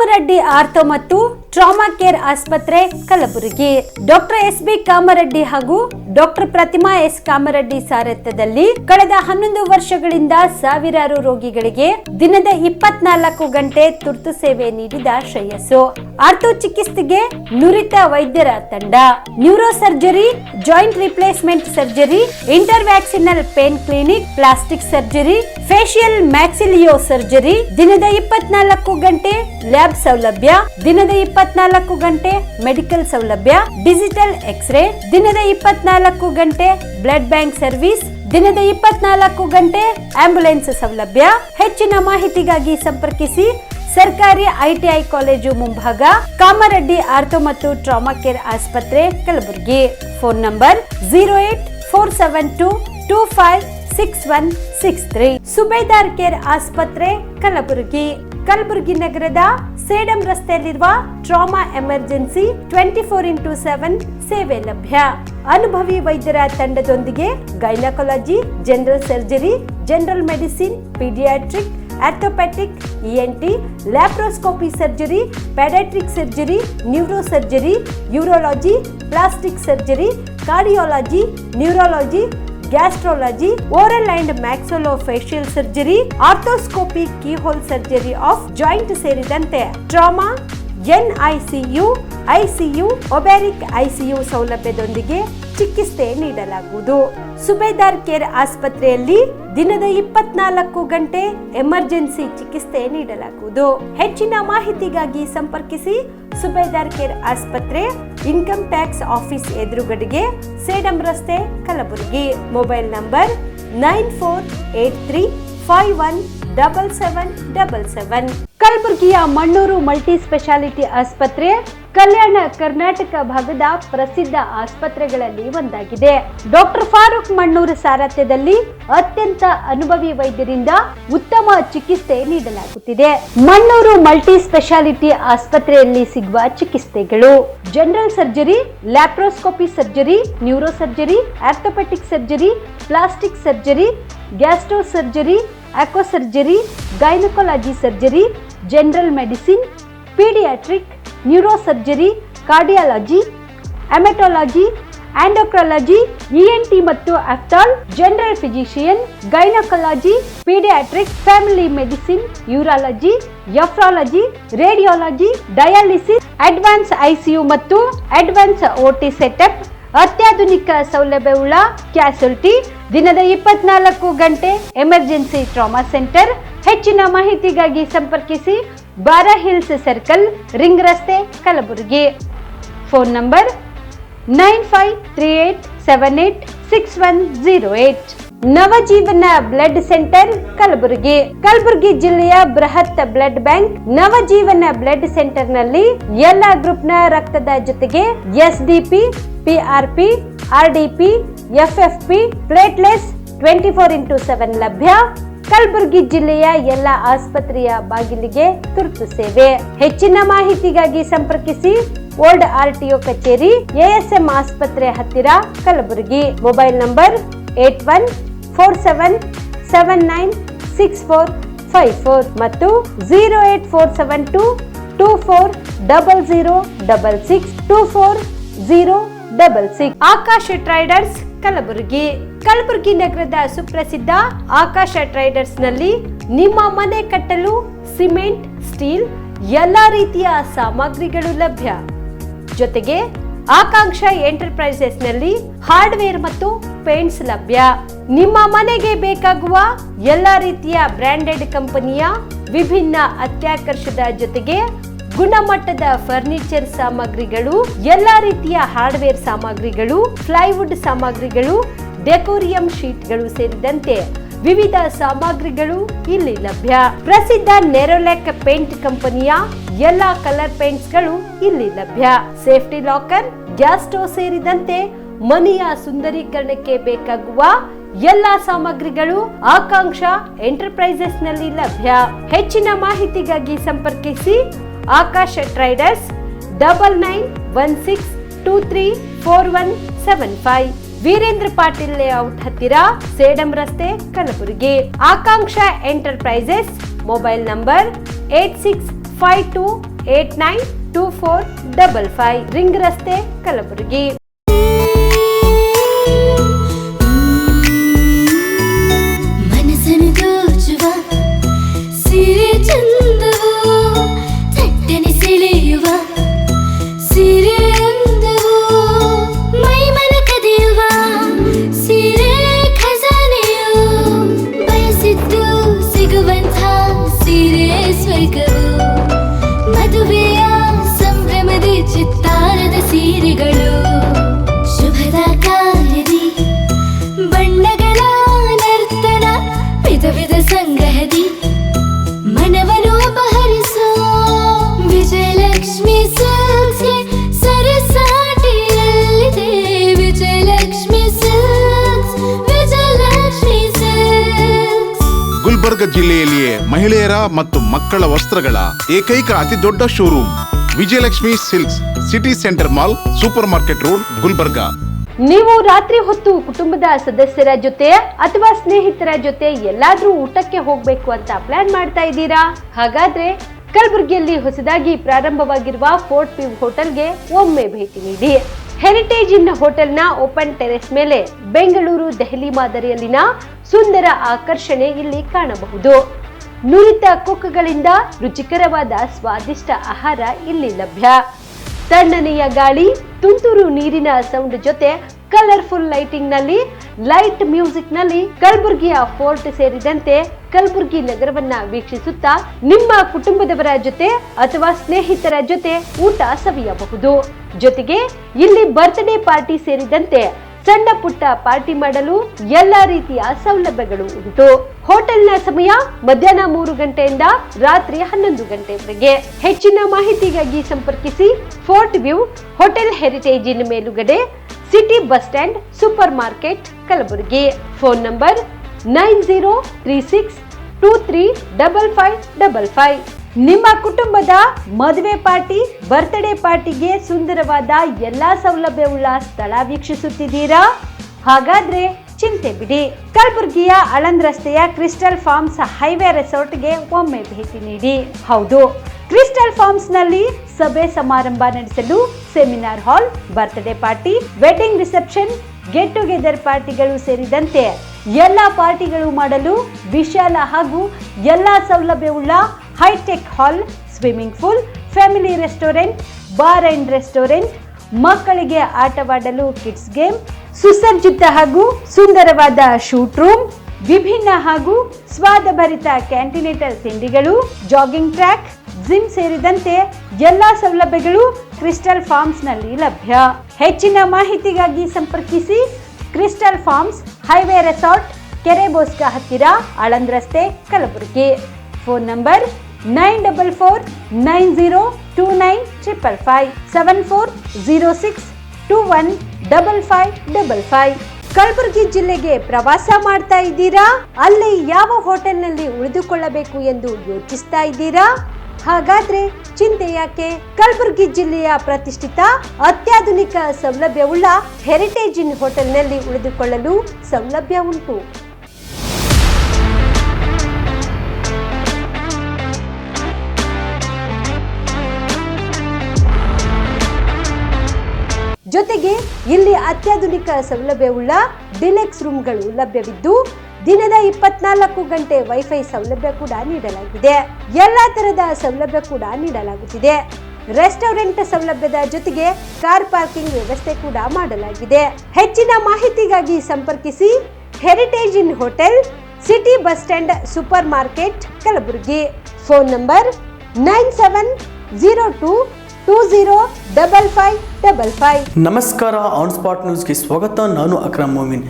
Kamareddy ortho ಮತ್ತು trauma care ಆಸ್ಪತ್ರೆ Kalaburagi. Doctor S B. Kamareddy ಹಾಗೂ ಡಾಕ್ಟರ್ ಪ್ರತಿಮಾ ಎಸ್. ಕಾಮರೆಡ್ಡಿ ಸಾರಥ್ಯದಲ್ಲಿ ಕಳೆದ 11 ವರ್ಷಗಳಿಂದ ಸಾವಿರಾರು ರೋಗಿಗಳಿಗೆ ದಿನದ 24 ಗಂಟೆ ತುರ್ತು ಸೇವೆ ನೀಡಿದ ಶ್ರೇಯಸ್ಸು. ಆರ್ಥೋ ಚಿಕಿತ್ಸೆಗೆ ನುರಿತ ವೈದ್ಯರ ತಂಡ, neuro surgery, joint replacement surgery, interventional pain clinic, plastic surgery, facial maxillo surgery, ದಿನದ 24 ಗಂಟೆ ಲ್ಯಾಬ್ ಸೌಲಭ್ಯ, ದಿನದ 24 ಗಂಟೆ ಮೆಡಿಕಲ್ ಸೌಲಭ್ಯ, ಡಿಜಿಟಲ್ ಎಕ್ಸ್ರೇ, ದಿನದ 24 ಗಂಟೆ ಬ್ಲಡ್ ಬ್ಯಾಂಕ್ ಸರ್ವಿಸ್, ದಿನದ 24 ಗಂಟೆ ಆಂಬ್ಯುಲೆನ್ಸ್ ಸೌಲಭ್ಯ. ಹೆಚ್ಚಿನ ಮಾಹಿತಿಗಾಗಿ ಸಂಪರ್ಕಿಸಿ ಸರ್ಕಾರಿ ಐಟಿಐ ಕಾಲೇಜು ಮುಂಭಾಗ, ಕಾಮರೆಡ್ಡಿ ಆರ್ಥೋ ಮತ್ತು ಟ್ರಾಮಾ ಕೇರ್ ಆಸ್ಪತ್ರೆ Kalaburagi. Phone number 08472256163. Subedar care ಆಸ್ಪತ್ರೆ ಕಲಬುರಗಿ. ಕಲಬುರಗಿ ನಗರದ ಸೇಡಂ ರಸ್ತೆಯಲ್ಲಿರುವ ಟ್ರಾಮಾ ಎಮರ್ಜೆನ್ಸಿ 24x7 ಸೇವೆ ಲಭ್ಯ. ಅನುಭವಿ ವೈದ್ಯರ ತಂಡದೊಂದಿಗೆ gynaecology, general surgery, general medicine, paediatric, orthopaedic, ENT, laparoscopy surgery, paediatric surgery, neuro surgery, urology, plastic surgery, cardiology, neurology, gastrology, oral and maxillofacial surgery, arthroscopy, keyhole surgery of joint ಸೇರಿದಂತೆ trauma, NICU, ICU, obstetric ICU ಸೌಲಭ್ಯದೊಂದಿಗೆ ಚಿಕಿತ್ಸೆ ನೀಡಲಾಗುವುದು. ಸುಬೇದಾರ್ care ಆಸ್ಪತ್ರೆಯಲ್ಲಿ ದಿನದ 24 ಗಂಟೆ emergency ಚಿಕಿತ್ಸೆ ನೀಡಲಾಗುವುದು. ಹೆಚ್ಚಿನ ಮಾಹಿತಿಗಾಗಿ ಸಂಪರ್ಕಿಸಿ ಸುಬೇದಾರ್ ಕೇರ್ ಆಸ್ಪತ್ರೆ, ಇನ್ಕಮ್ ಟ್ಯಾಕ್ಸ್ ಆಫೀಸ್ ಎದುರುಗಡೆಗೆ, ಸೇಡಂ ರಸ್ತೆ, ಕಲಬುರಗಿ. Mobile number 9483517777. ಕಲಬುರಗಿಯ ಮಣ್ಣೂರು ಮಲ್ಟಿ ಸ್ಪೆಷಾಲಿಟಿ ಆಸ್ಪತ್ರೆ ಕಲ್ಯಾಣ ಕರ್ನಾಟಕ ಭಾಗದ ಪ್ರಸಿದ್ಧ ಆಸ್ಪತ್ರೆಗಳಲ್ಲಿ ಒಂದಾಗಿದೆ. ಡಾಕ್ಟರ್ ಫಾರೂಕ್ ಮಣ್ಣೂರು ಸಾರಥ್ಯದಲ್ಲಿ ಅತ್ಯಂತ ಅನುಭವಿ ವೈದ್ಯರಿಂದ ಉತ್ತಮ ಚಿಕಿತ್ಸೆ ನೀಡಲಾಗುತ್ತಿದೆ. ಮಣ್ಣೂರು ಮಲ್ಟಿ ಸ್ಪೆಷಾಲಿಟಿ ಆಸ್ಪತ್ರೆಯಲ್ಲಿ ಸಿಗುವ ಚಿಕಿತ್ಸೆಗಳು: general surgery, laparoscopy surgery, neuro surgery, orthopaedic surgery, plastic surgery, gastro surgery, onco surgery, gynaecology surgery, general medicine, paediatric, neuro surgery, cardiology, haematology, endocrinology, ENT ಮತ್ತು ophthal, general physician, gynaecology, paediatric, family medicine, urology, nephrology, radiology, dialysis, advance ICU ಮತ್ತು advance OT setup, ಅತ್ಯಾಧುನಿಕ ಸೌಲಭ್ಯವುಳ್ಳ ಕ್ಯಾಸುಲಿಟಿ, ದಿನದ 24 ಗಂಟೆ emergency trauma centre. ಹೆಚ್ಚಿನ ಮಾಹಿತಿಗಾಗಿ ಸಂಪರ್ಕಿಸಿ ಬಾರಾ hills circle, ring ರಸ್ತೆ, Kalaburagi. Phone number 9538786108. Navajeevan blood centre Kalaburagi. Kalaburagi ಜಿಲ್ಲೆಯ ಬೃಹತ್ blood bank Navajeevan blood centre ನಲ್ಲಿ ಎಲ್ಲ ಗ್ರೂಪ್ ನ ರಕ್ತದ ಜೊತೆಗೆ ಎಸ್ಡಿಪಿ, ಪಿಆರ್ಪಿ, ಆರ್ಡಿಪಿ, ಎಫ್ಎಫ್ಪಿ, ಪ್ಲೇಟ್ಲೆಸ್ 24x7 ಲಭ್ಯ. ಕಲಬುರಗಿ ಜಿಲ್ಲೆಯ ಎಲ್ಲ ಆಸ್ಪತ್ರೆಯ ಬಾಗಿಲಿಗೆ ತುರ್ತು ಸೇವೆ. ಹೆಚ್ಚಿನ ಮಾಹಿತಿಗಾಗಿ ಸಂಪರ್ಕಿಸಿ ಓಲ್ಡ್ ಆರ್ಟಿಒ ಕಚೇರಿ, ಎಎಸ್ಎಂ ಆಸ್ಪತ್ರೆ ಹತ್ತಿರ, ಕಲಬುರಗಿ. ಮೊಬೈಲ್ ನಂಬರ್ 8147979654 ಮತ್ತು 08472240066 ಆಕಾಶ ಟ್ರೇಡರ್ಸ್ ಕಲಬುರಗಿ. ಕಲಬುರಗಿ ನಗರದ ಸುಪ್ರಸಿದ್ಧ ಆಕಾಶ ಟ್ರೇಡರ್ಸ್ ನಲ್ಲಿ ನಿಮ್ಮ ಮನೆ ಕಟ್ಟಲು ಸಿಮೆಂಟ್, ಸ್ಟೀಲ್ ಎಲ್ಲಾ ರೀತಿಯ ಸಾಮಗ್ರಿಗಳು ಲಭ್ಯ. ಜೊತೆಗೆ ಆಕಾಂಕ್ಷ ಎಂಟರ್ಪ್ರೈಸಸ್ ನಲ್ಲಿ ಹಾರ್ಡ್ವೇರ್ ಮತ್ತು ಪೇಂಟ್ಸ್ ಲಭ್ಯ. ನಿಮ್ಮ ಮನೆಗೆ ಬೇಕಾಗುವ ಎಲ್ಲಾ ರೀತಿಯ ಬ್ರಾಂಡೆಡ್ ಕಂಪನಿಯ ವಿಭಿನ್ನ ಅತ್ಯಾಕರ್ಷದ ಜೊತೆಗೆ ಗುಣಮಟ್ಟದ ಫರ್ನಿಚರ್ ಸಾಮಗ್ರಿಗಳು, ಎಲ್ಲಾ ರೀತಿಯ ಹಾರ್ಡ್ವೇರ್ ಸಾಮಗ್ರಿಗಳು, ಪ್ಲೈವುಡ್ ಸಾಮಗ್ರಿಗಳು, ಡೆಕೋರಿಯಂ ಶೀಟ್ಗಳು ಸೇರಿದಂತೆ ವಿವಿಧ ಸಾಮಗ್ರಿಗಳು ಇಲ್ಲಿ ಲಭ್ಯ. ಪ್ರಸಿದ್ಧ ನೆರೋಲ್ಯಾಕ್ ಪೇಂಟ್ ಕಂಪನಿಯ ಎಲ್ಲಾ ಕಲರ್ ಪೇಂಟ್ಸ್ ಗಳು ಇಲ್ಲಿ ಲಭ್ಯ. ಸೇಫ್ಟಿ ಲಾಕರ್, ಗ್ಯಾಸ್ ಸ್ಟೋವ್ ಸೇರಿದಂತೆ ಮನೆಯ ಸುಂದರೀಕರಣಕ್ಕೆ ಬೇಕಾಗುವ ಎಲ್ಲಾ ಸಾಮಗ್ರಿಗಳು ಆಕಾಂಕ್ಷ ಎಂಟರ್ಪ್ರೈಸಸ್ ನಲ್ಲಿ ಲಭ್ಯ. ಹೆಚ್ಚಿನ ಮಾಹಿತಿಗಾಗಿ ಸಂಪರ್ಕಿಸಿ ಆಕಾಶ ಟ್ರೇಡರ್ಸ್ 9916234175, ವೀರೇಂದ್ರ ಪಾಟೀಲ್ ಲೇಔಟ್ ಹತ್ತಿರ, ಸೇಡಂ ರಸ್ತೆ, ಕಲಬುರಗಿ. ಆಕಾಂಕ್ಷ ಎಂಟರ್ಪ್ರೈಸಸ್ ಮೊಬೈಲ್ ನಂಬರ್ 8652 892455 ರಿಂಗ್ ರಸ್ತೆ ಕಲಬುರಗಿ. ಮದುವೆಯ ಸಂಭ್ರಮದ ಚಿತ್ತಾರದ ಸೀರೆಗಳು, ಶುಭದ ಕಾರ್ಯದಿ ಬಣ್ಣಗಳ ನರ್ತನ, ವಿಧ ವಿಧ ಸಂಗ್ರಹದಿ ಮನವನ್ನು ಅಪಹರಿಸೋ ವಿಜಯಲಕ್ಷ್ಮಿ ಸಿಲ್ಕ್ಸ್ಗೆ ಸರಸಾಟಿಯಲ್ಲಿದೆ. Vijayalakshmi silks, Vijayalakshmi silks. ಗುಲ್ಬರ್ಗ ಜಿಲ್ಲೆಯಲ್ಲಿಯೇ ಮಹಿಳೆಯರ ಮತ್ತು ಮಕ್ಕಳ ವಸ್ತ್ರಗಳ ಏಕೈಕ ಅತಿ ದೊಡ್ಡ showroom Vijayalakshmi silks, city centre mall, super market road, Gulbarga. ನೀವು ರಾತ್ರಿ ಹೊತ್ತು ಕುಟುಂಬದ ಸದಸ್ಯರ ಜೊತೆ ಅಥವಾ ಸ್ನೇಹಿತರ ಜೊತೆ ಎಲ್ಲಾದ್ರೂ ಊಟಕ್ಕೆ ಹೋಗ್ಬೇಕು ಅಂತ ಪ್ಲಾನ್ ಮಾಡ್ತಾ ಇದ್ದೀರಾ? ಹಾಗಾದ್ರೆ ಕಲಬುರಗಿಯಲ್ಲಿ ಹೊಸದಾಗಿ ಪ್ರಾರಂಭವಾಗಿರುವ ಫೋರ್ಟ್ ವ್ಯೂ ಹೋಟೆಲ್ಗೆ ಒಮ್ಮೆ ಭೇಟಿ ನೀಡಿ. ಹೆರಿಟೇಜ್ ಇನ್ ಹೋಟೆಲ್ನ ಓಪನ್ ಟೆರೆಸ್ ಮೇಲೆ ಬೆಂಗಳೂರು, ದೆಹಲಿ ಮಾದರಿಯಲ್ಲಿನ ಸುಂದರ ಆಕರ್ಷಣೆ ಇಲ್ಲಿ ಕಾಣಬಹುದು. ನುರಿತ ಕುಕ್ಗಳಿಂದ ರುಚಿಕರವಾದ ಸ್ವಾದಿಷ್ಟ ಆಹಾರ ಇಲ್ಲಿ ಲಭ್ಯ. ತಣ್ಣನೆಯ ಗಾಳಿ, ತುಂತುರು ನೀರಿನ ಸೌಂಡ್ ಜೊತೆ ಕಲರ್ಫುಲ್ ಲೈಟಿಂಗ್ ನಲ್ಲಿ, ಲೈಟ್ ಮ್ಯೂಸಿಕ್ ನಲ್ಲಿ ಕಲಬುರಗಿಯ ಫೋರ್ಟ್ ಸೇರಿದಂತೆ ಕಲಬುರಗಿ ನಗರವನ್ನ ವೀಕ್ಷಿಸುತ್ತಾ ನಿಮ್ಮ ಕುಟುಂಬದವರ ಜೊತೆ ಅಥವಾ ಸ್ನೇಹಿತರ ಜೊತೆ ಊಟ ಸವಿಯಬಹುದು. ಜೊತೆಗೆ ಇಲ್ಲಿ ಬರ್ತ್ಡೇ ಪಾರ್ಟಿ ಸೇರಿದಂತೆ ಸಣ್ಣ ಪುಟ್ಟ ಪಾರ್ಟಿ ಮಾಡಲು ಎಲ್ಲಾ ರೀತಿಯ ಸೌಲಭ್ಯಗಳು ಉಂಟು. ಹೋಟೆಲ್ನ ಸಮಯ ಮಧ್ಯಾಹ್ನ 3 ಗಂಟೆಯಿಂದ ರಾತ್ರಿ 11 ಗಂಟೆವರೆಗೆ. ಹೆಚ್ಚಿನ ಮಾಹಿತಿಗಾಗಿ ಸಂಪರ್ಕಿಸಿ ಫೋರ್ಟ್ ವ್ಯೂ ಹೋಟೆಲ್, ಹೆರಿಟೇಜ್ ಇನ್ ಮೇಲುಗಡೆ, city bus stand, super market, Kalaburagi. Phone number 9036235555. ನಿಮ್ಮ ಕುಟುಂಬದ ಮದುವೆ ಪಾರ್ಟಿ, ಬರ್ತ್ಡೇ ಪಾರ್ಟಿಗೆ ಸುಂದರವಾದ ಎಲ್ಲಾ ಸೌಲಭ್ಯವುಳ್ಳ ಸ್ಥಳ ವೀಕ್ಷಿಸುತ್ತಿದ್ದೀರಾ? ಹಾಗಾದ್ರೆ ಚಿಂತೆ ಬಿಡಿ. ಕಲಬುರಗಿಯ ಆಳಂದ್ ರಸ್ತೆಯ ಕ್ರಿಸ್ಟಲ್ ಫಾರ್ಮ್ಸ್ ಹೈವೇ ರೆಸಾರ್ಟ್ಗೆ ಒಮ್ಮೆ ಭೇಟಿ ನೀಡಿ. ಹೌದು, ಕ್ರಿಸ್ಟಲ್ ಫಾರ್ಮ್ಸ್ ನಲ್ಲಿ ಸಭೆ ಸಮಾರಂಭ ನಡೆಸಲು seminar hall, birthday party, wedding reception, get together ಪಾರ್ಟಿಗಳು ಸೇರಿದಂತೆ ಎಲ್ಲಾ ಪಾರ್ಟಿಗಳು ಮಾಡಲು ವಿಶಾಲ ಹಾಗೂ ಎಲ್ಲಾ ಸೌಲಭ್ಯವುಳ್ಳ hi tech hall, swimming pool, family restaurant, bar and restaurant, ಮಕ್ಕಳಿಗೆ ಆಟವಾಡಲು ಕಿಡ್ಸ್ ಗೇಮ್, ಸುಸಜ್ಜಿತ ಹಾಗೂ ಸುಂದರವಾದ ಶೂಟ್ ರೂಮ್, ವಿಭಿನ್ನ ಹಾಗೂ ಸ್ವಾದಭರಿತ ಕ್ಯಾಂಟಿನೇಟಲ್ ತಿಂಡಿಗಳು, ಜಾಗಿಂಗ್ ಟ್ರ್ಯಾಕ್, ಜಿಮ್ ಸೇರಿದಂತೆ ಎಲ್ಲಾ ಸೌಲಭ್ಯಗಳು ಕ್ರಿಸ್ಟಲ್ ಫಾರ್ಮ್ಸ್ ನಲ್ಲಿ ಲಭ್ಯ. ಹೆಚ್ಚಿನ ಮಾಹಿತಿಗಾಗಿ ಸಂಪರ್ಕಿಸಿ ಕ್ರಿಸ್ಟಲ್ ಫಾರ್ಮ್ಸ್ ಹೈವೇ ರೆಸಾರ್ಟ್, ಕೆರೆ ಬೋಸ್ಕ ಹತ್ತಿರ, ಆಳಂದ್ ರಸ್ತೆ, ಕಲಬುರಗಿ. Phone number 9490295555 7406215555. ಕಲಬುರಗಿ ಜಿಲ್ಲೆಗೆ ಪ್ರವಾಸ ಮಾಡ್ತಾ ಇದ್ದೀರಾ? ಅಲ್ಲಿ ಯಾವ ಹೋಟೆಲ್ನಲ್ಲಿ ಉಳಿದುಕೊಳ್ಳಬೇಕು ಎಂದು ಯೋಚಿಸ್ತಾ ಇದ್ದೀರಾ? ಹಾಗಾದ್ರೆ ಚಿಂತೆ ಯಾಕೆ? ಕಲಬುರಗಿ ಜಿಲ್ಲೆಯ ಪ್ರತಿಷ್ಠಿತ ಅತ್ಯಾಧುನಿಕ ಸೌಲಭ್ಯವುಳ್ಳ ಹೆರಿಟೇಜ್ ಇನ್ ಹೋಟೆಲ್ನಲ್ಲಿ ಉಳಿದುಕೊಳ್ಳಲು ಸೌಲಭ್ಯ ಉಂಟು. ಜೊತೆಗೆ ಇಲ್ಲಿ ಅತ್ಯಾಧುನಿಕ ಸೌಲಭ್ಯವುಳ್ಳ ಡಿಲೆಕ್ಸ್ ರೂಮ್ಗಳು ಲಭ್ಯವಿದ್ದು ದಿನದ 24 ಗಂಟೆ ವೈಫೈ ಸೌಲಭ್ಯ ಕೂಡ ನೀಡಲಾಗಿದೆ. ಎಲ್ಲಾ ತರದ ಸೌಲಭ್ಯ ಕೂಡ ನೀಡಲಾಗುತ್ತಿದೆ. ರೆಸ್ಟೋರೆಂಟ್ ಸೌಲಭ್ಯದ ಜೊತೆಗೆ ಕಾರ್ ಪಾರ್ಕಿಂಗ್ ವ್ಯವಸ್ಥೆ ಕೂಡ ಮಾಡಲಾಗಿದೆ. ಹೆಚ್ಚಿನ ಮಾಹಿತಿಗಾಗಿ ಸಂಪರ್ಕಿಸಿ heritage inn hotel, city bus stand, super market, Kalaburagi. Phone number 9702205555. ನಮಸ್ಕಾರ, ಆನ್ ಸ್ಪಾಟ್ ನ್ಯೂಸ್ಗೆ ಸ್ವಾಗತ. ನಾನು ಅಕ್ರಮ್ ಮೊಮಿನ್.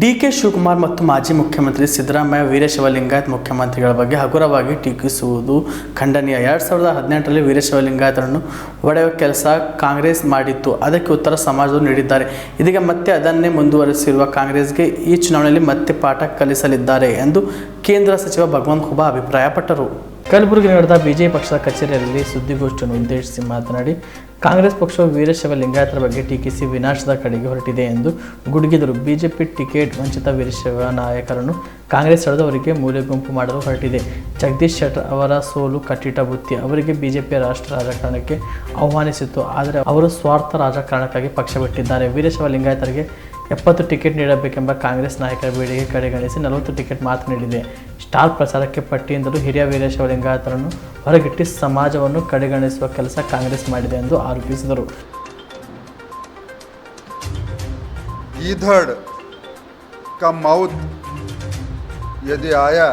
ಡಿ.ಕೆ. ಶಿವಕುಮಾರ್ ಮತ್ತು ಮಾಜಿ ಮುಖ್ಯಮಂತ್ರಿ ಸಿದ್ದರಾಮಯ್ಯ ವೀರಶೈವ ಲಿಂಗಾಯತ್ ಮುಖ್ಯಮಂತ್ರಿಗಳ ಬಗ್ಗೆ ಹಗುರವಾಗಿ ಟೀಕಿಸುವುದು ಖಂಡನೀಯ. 2018ರಲ್ಲಿ ವೀರಶೈವ ಲಿಂಗಾಯತರನ್ನು ಒಡೆಯುವ ಕೆಲಸ ಕಾಂಗ್ರೆಸ್ ಮಾಡಿತ್ತು. ಅದಕ್ಕೆ ಉತ್ತರ ಸಮಾಜದವರು ನೀಡಿದ್ದಾರೆ. ಇದೀಗ ಮತ್ತೆ ಅದನ್ನೇ ಮುಂದುವರಿಸಿರುವ ಕಾಂಗ್ರೆಸ್ಗೆ ಈ ಚುನಾವಣೆಯಲ್ಲಿ ಮತ್ತೆ ಪಾಠ ಕಲಿಸಲಿದ್ದಾರೆ ಎಂದು ಕೇಂದ್ರ ಸಚಿವ ಭಗವಂತ್ ಖೂಬಾ ಅಭಿಪ್ರಾಯಪಟ್ಟರು. ಕಲಬುರಗಿ ನಡೆದ ಬಿಜೆಪಿ ಪಕ್ಷದ ಕಚೇರಿಯಲ್ಲಿ ಸುದ್ದಿಗೋಷ್ಠಿಯನ್ನು ಉದ್ದೇಶಿಸಿ ಮಾತನಾಡಿ ಕಾಂಗ್ರೆಸ್ ಪಕ್ಷವು ವೀರಶೈವ ಲಿಂಗಾಯತರ ಬಗ್ಗೆ ಟೀಕಿಸಿ ವಿನಾಶದ ಕಡೆಗೆ ಹೊರಟಿದೆ ಎಂದು ಗುಡುಗಿದರು. ಬಿಜೆಪಿ ಟಿಕೆಟ್ ವಂಚಿತ ವೀರಶೈವ ನಾಯಕರನ್ನು ಕಾಂಗ್ರೆಸ್ ಸೆಳೆದವರಿಗೆ ಮೂಲೆ ಗುಂಪು ಮಾಡಲು ಹೊರಟಿದೆ. ಜಗದೀಶ್ ಶೆಟ್ಟರ್ ಅವರ ಸೋಲು ಕಟ್ಟಿಟ್ಟ ಬುತ್ತಿ. ಅವರಿಗೆ ಬಿಜೆಪಿಯ ರಾಷ್ಟ್ರ ರಾಜಕಾರಣಕ್ಕೆ ಆಹ್ವಾನಿಸಿತ್ತು, ಆದರೆ ಅವರು ಸ್ವಾರ್ಥ ರಾಜಕಾರಣಕ್ಕಾಗಿ ಪಕ್ಷ ಬಿಟ್ಟಿದ್ದಾರೆ. ವೀರಶೈವ ಲಿಂಗಾಯತರಿಗೆ 70 ಟಿಕೆಟ್ ನೀಡಬೇಕೆಂಬ ಕಾಂಗ್ರೆಸ್ ನಾಯಕರ ಬೇಡಿಕೆ ಕಡೆಗಣಿಸಿ 40 ಟಿಕೆಟ್ ಮಾತ್ರ ನೀಡಿದೆ. ಸ್ಟಾರ್ ಪ್ರಚಾರಕ್ಕೆ ಪಟ್ಟಿಯಿಂದಲೂ ಹಿರಿಯ ವೀರಶೈವ ಲಿಂಗಾಯತರನ್ನು ಹೊರಗಿಟ್ಟು ಸಮಾಜವನ್ನು ಕಡೆಗಣಿಸುವ ಕೆಲಸ ಕಾಂಗ್ರೆಸ್ ಮಾಡಿದೆ ಎಂದು ಆರೋಪಿಸಿದರು. गीधड़ का मौत यदि आया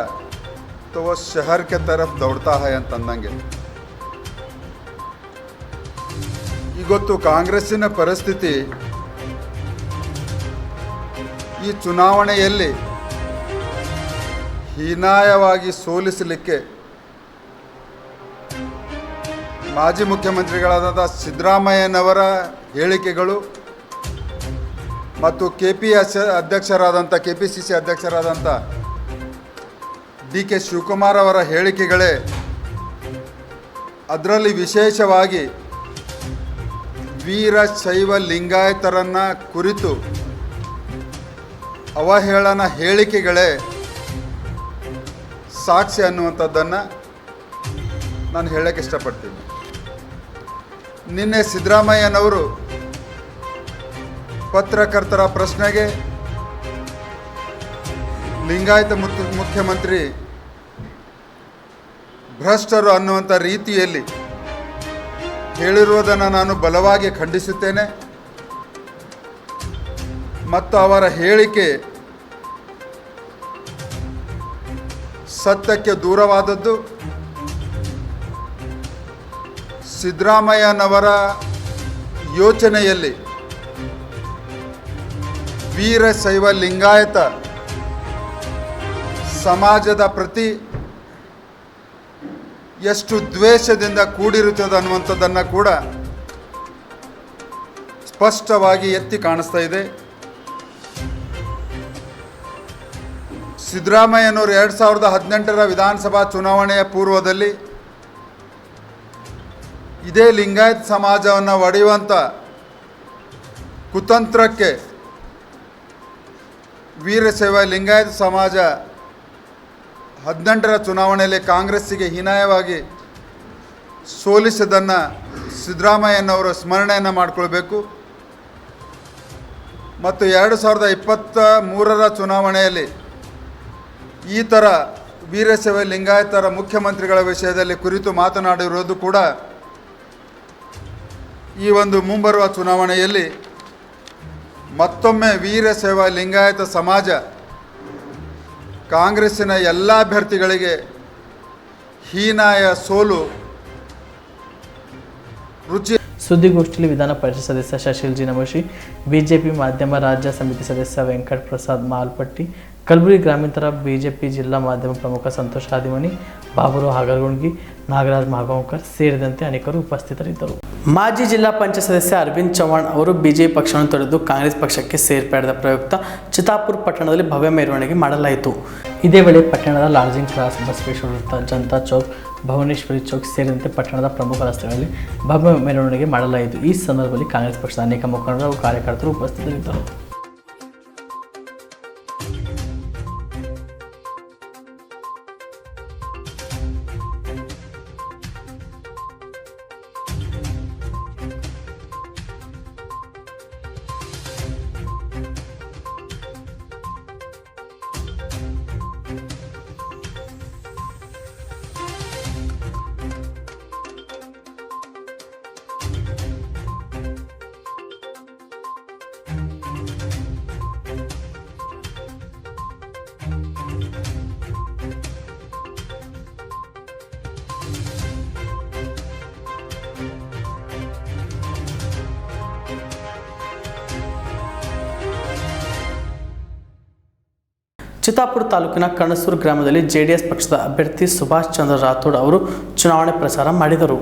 तो वह शहर के तरफ दौड़ता है ಅಂತಂದಂಗೆ. ಇವತ್ತು ಕಾಂಗ್ರೆಸ್ಸಿನ ಪರಿಸ್ಥಿತಿ ಈ ಚುನಾವಣೆಯಲ್ಲಿ ಹೀನಾಯವಾಗಿ ಸೋಲಿಸಲಿಕ್ಕೆ ಮಾಜಿ ಮುಖ್ಯಮಂತ್ರಿಗಳಾದ ಸಿದ್ದರಾಮಯ್ಯನವರ ಹೇಳಿಕೆಗಳು ಮತ್ತು ಕೆಪಿಸಿಸಿ ಅಧ್ಯಕ್ಷರಾದಂಥ ಡಿ ಕೆ ಶಿವಕುಮಾರ್ ಅವರ ಹೇಳಿಕೆಗಳೇ, ಅದರಲ್ಲಿ ವಿಶೇಷವಾಗಿ ವೀರಶೈವ ಲಿಂಗಾಯತರನ್ನು ಕುರಿತು ಅವಹೇಳನ ಹೇಳಿಕೆಗಳೇ ಸಾಕ್ಷಿ ಅನ್ನುವಂಥದ್ದನ್ನು ನಾನು ಹೇಳಕ್ಕೆ ಇಷ್ಟಪಡ್ತೀನಿ. ನಿನ್ನೆ ಸಿದ್ದರಾಮಯ್ಯನವರು ಪತ್ರಕರ್ತರ ಪ್ರಶ್ನೆಗೆ ಲಿಂಗಾಯತ ಮುಖ್ಯಮಂತ್ರಿ ಭ್ರಷ್ಟರು ಅನ್ನುವಂಥ ರೀತಿಯಲ್ಲಿ ಹೇಳಿರುವುದನ್ನು ನಾನು ಬಲವಾಗಿ ಖಂಡಿಸುತ್ತೇನೆ. ಮತ್ತು ಅವರ ಹೇಳಿಕೆ ಸತ್ಯಕ್ಕೆ ದೂರವಾದದ್ದು. ಸಿದ್ದರಾಮಯ್ಯನವರ ಯೋಚನೆಯಲ್ಲಿ ವೀರಶೈವ ಲಿಂಗಾಯತ ಸಮಾಜದ ಪ್ರತಿ ಎಷ್ಟು ದ್ವೇಷದಿಂದ ಕೂಡಿರುತ್ತದೆ ಅನ್ನುವಂಥದ್ದನ್ನು ಕೂಡ ಸ್ಪಷ್ಟವಾಗಿ ಎತ್ತಿ ಕಾಣಿಸ್ತಾ ಇದೆ. ಸಿದ್ದರಾಮಯ್ಯನವರು 2018ರ ವಿಧಾನಸಭಾ ಚುನಾವಣೆಯ ಪೂರ್ವದಲ್ಲಿ ಇದೇ ಲಿಂಗಾಯತ ಸಮಾಜವನ್ನು ಒಡೆಯುವಂಥ ಕುತಂತ್ರಕ್ಕೆ ವೀರಶೈವ ಲಿಂಗಾಯತ ಸಮಾಜ 18ರ ಚುನಾವಣೆಯಲ್ಲಿ ಕಾಂಗ್ರೆಸ್ಸಿಗೆ ಹೀನಾಯವಾಗಿ ಸೋಲಿಸಿದ್ದನ್ನು ಸಿದ್ದರಾಮಯ್ಯನವರು ಸ್ಮರಣೆಯನ್ನು ಮಾಡಿಕೊಳ್ಬೇಕು. ಮತ್ತು 2023ರ ಚುನಾವಣೆಯಲ್ಲಿ ಈ ಥರ ವೀರಶೈವ ಲಿಂಗಾಯತರ ಮುಖ್ಯಮಂತ್ರಿಗಳ ವಿಷಯದಲ್ಲಿ ಕುರಿತು ಮಾತನಾಡಿರುವುದು ಕೂಡ ಈ ಒಂದು ಮುಂಬರುವ ಚುನಾವಣೆಯಲ್ಲಿ ಮತ್ತೊಮ್ಮೆ ವೀರಶೈವ ಲಿಂಗಾಯತ ಸಮಾಜ ಕಾಂಗ್ರೆಸ್ಸಿನ ಎಲ್ಲ ಅಭ್ಯರ್ಥಿಗಳಿಗೆ ಹೀನಾಯ ಸೋಲು ರುಚಿ. ಸುದ್ದಿಗೋಷ್ಠಿಯಲ್ಲಿ ವಿಧಾನ ಪರಿಷತ್ ಸದಸ್ಯ ಶಶಿಲ್ ನಮಶಿ, ಬಿಜೆಪಿ ಮಾಧ್ಯಮ ರಾಜ್ಯ ಸಮಿತಿ ಸದಸ್ಯ ವೆಂಕಟ ಪ್ರಸಾದ್ ಮಾಲ್ಪಟ್ಟಿ, ಕಲಬುರಗಿ ಗ್ರಾಮಾಂತರ ಬಿಜೆಪಿ ಜಿಲ್ಲಾ ಮಾಧ್ಯಮ ಪ್ರಮುಖ ಸಂತೋಷ್ ಹಾದಿಮನಿ, ಬಾಬುರಾವ್ ಹಾಗರಗುಂಡ್ಗಿ, ನಾಗರಾಜ್ ಮಾಗಾಂವ್ಕರ್ ಸೇರಿದಂತೆ ಅನೇಕರು ಉಪಸ್ಥಿತರಿದ್ದರು. ಮಾಜಿ ಜಿಲ್ಲಾ ಪಂಚಾಯತ್ ಸದಸ್ಯ ಅರವಿಂದ್ ಚವ್ಹಾಣ್ ಅವರು ಬಿಜೆಪಿ ಪಕ್ಷವನ್ನು ತೊರೆದು ಕಾಂಗ್ರೆಸ್ ಪಕ್ಷಕ್ಕೆ ಸೇರ್ಪಡೆದ ಪ್ರಯುಕ್ತ ಚಿತ್ತಾಪುರ ಪಟ್ಟಣದಲ್ಲಿ ಭವ್ಯ ಮೆರವಣಿಗೆ ಮಾಡಲಾಯಿತು. ಇದೇ ವೇಳೆ ಪಟ್ಟಣದ ಲಾರ್ಜಿಂಗ್ ಕ್ರಾಸ್, ಬಸವೇಶ್ವರ ವೃತ್ತ, ಜನತಾ ಚೌಕ್, ಭುವನೇಶ್ವರಿ ಚೌಕ್ ಸೇರಿದಂತೆ ಪಟ್ಟಣದ ಪ್ರಮುಖ ರಸ್ತೆಗಳಲ್ಲಿ ಭವ್ಯ ಮೆರವಣಿಗೆ ಮಾಡಲಾಯಿತು. ಈ ಸಂದರ್ಭದಲ್ಲಿ ಕಾಂಗ್ರೆಸ್ ಪಕ್ಷದ ಅನೇಕ ಮುಖಂಡರು ಹಾಗೂ ಕಾರ್ಯಕರ್ತರು ಉಪಸ್ಥಿತರಿದ್ದರು. ಚಿತ್ತಾಪುರ ತಾಲೂಕಿನ ಕಣಸೂರು ಗ್ರಾಮದಲ್ಲಿ ಜೆಡಿಎಸ್ ಪಕ್ಷದ ಅಭ್ಯರ್ಥಿ ಸುಭಾಷ್ ಚಂದ್ರ ರಾಥೋಡ್ ಅವರು ಚುನಾವಣೆ ಪ್ರಚಾರ ಮಾಡಿದರು.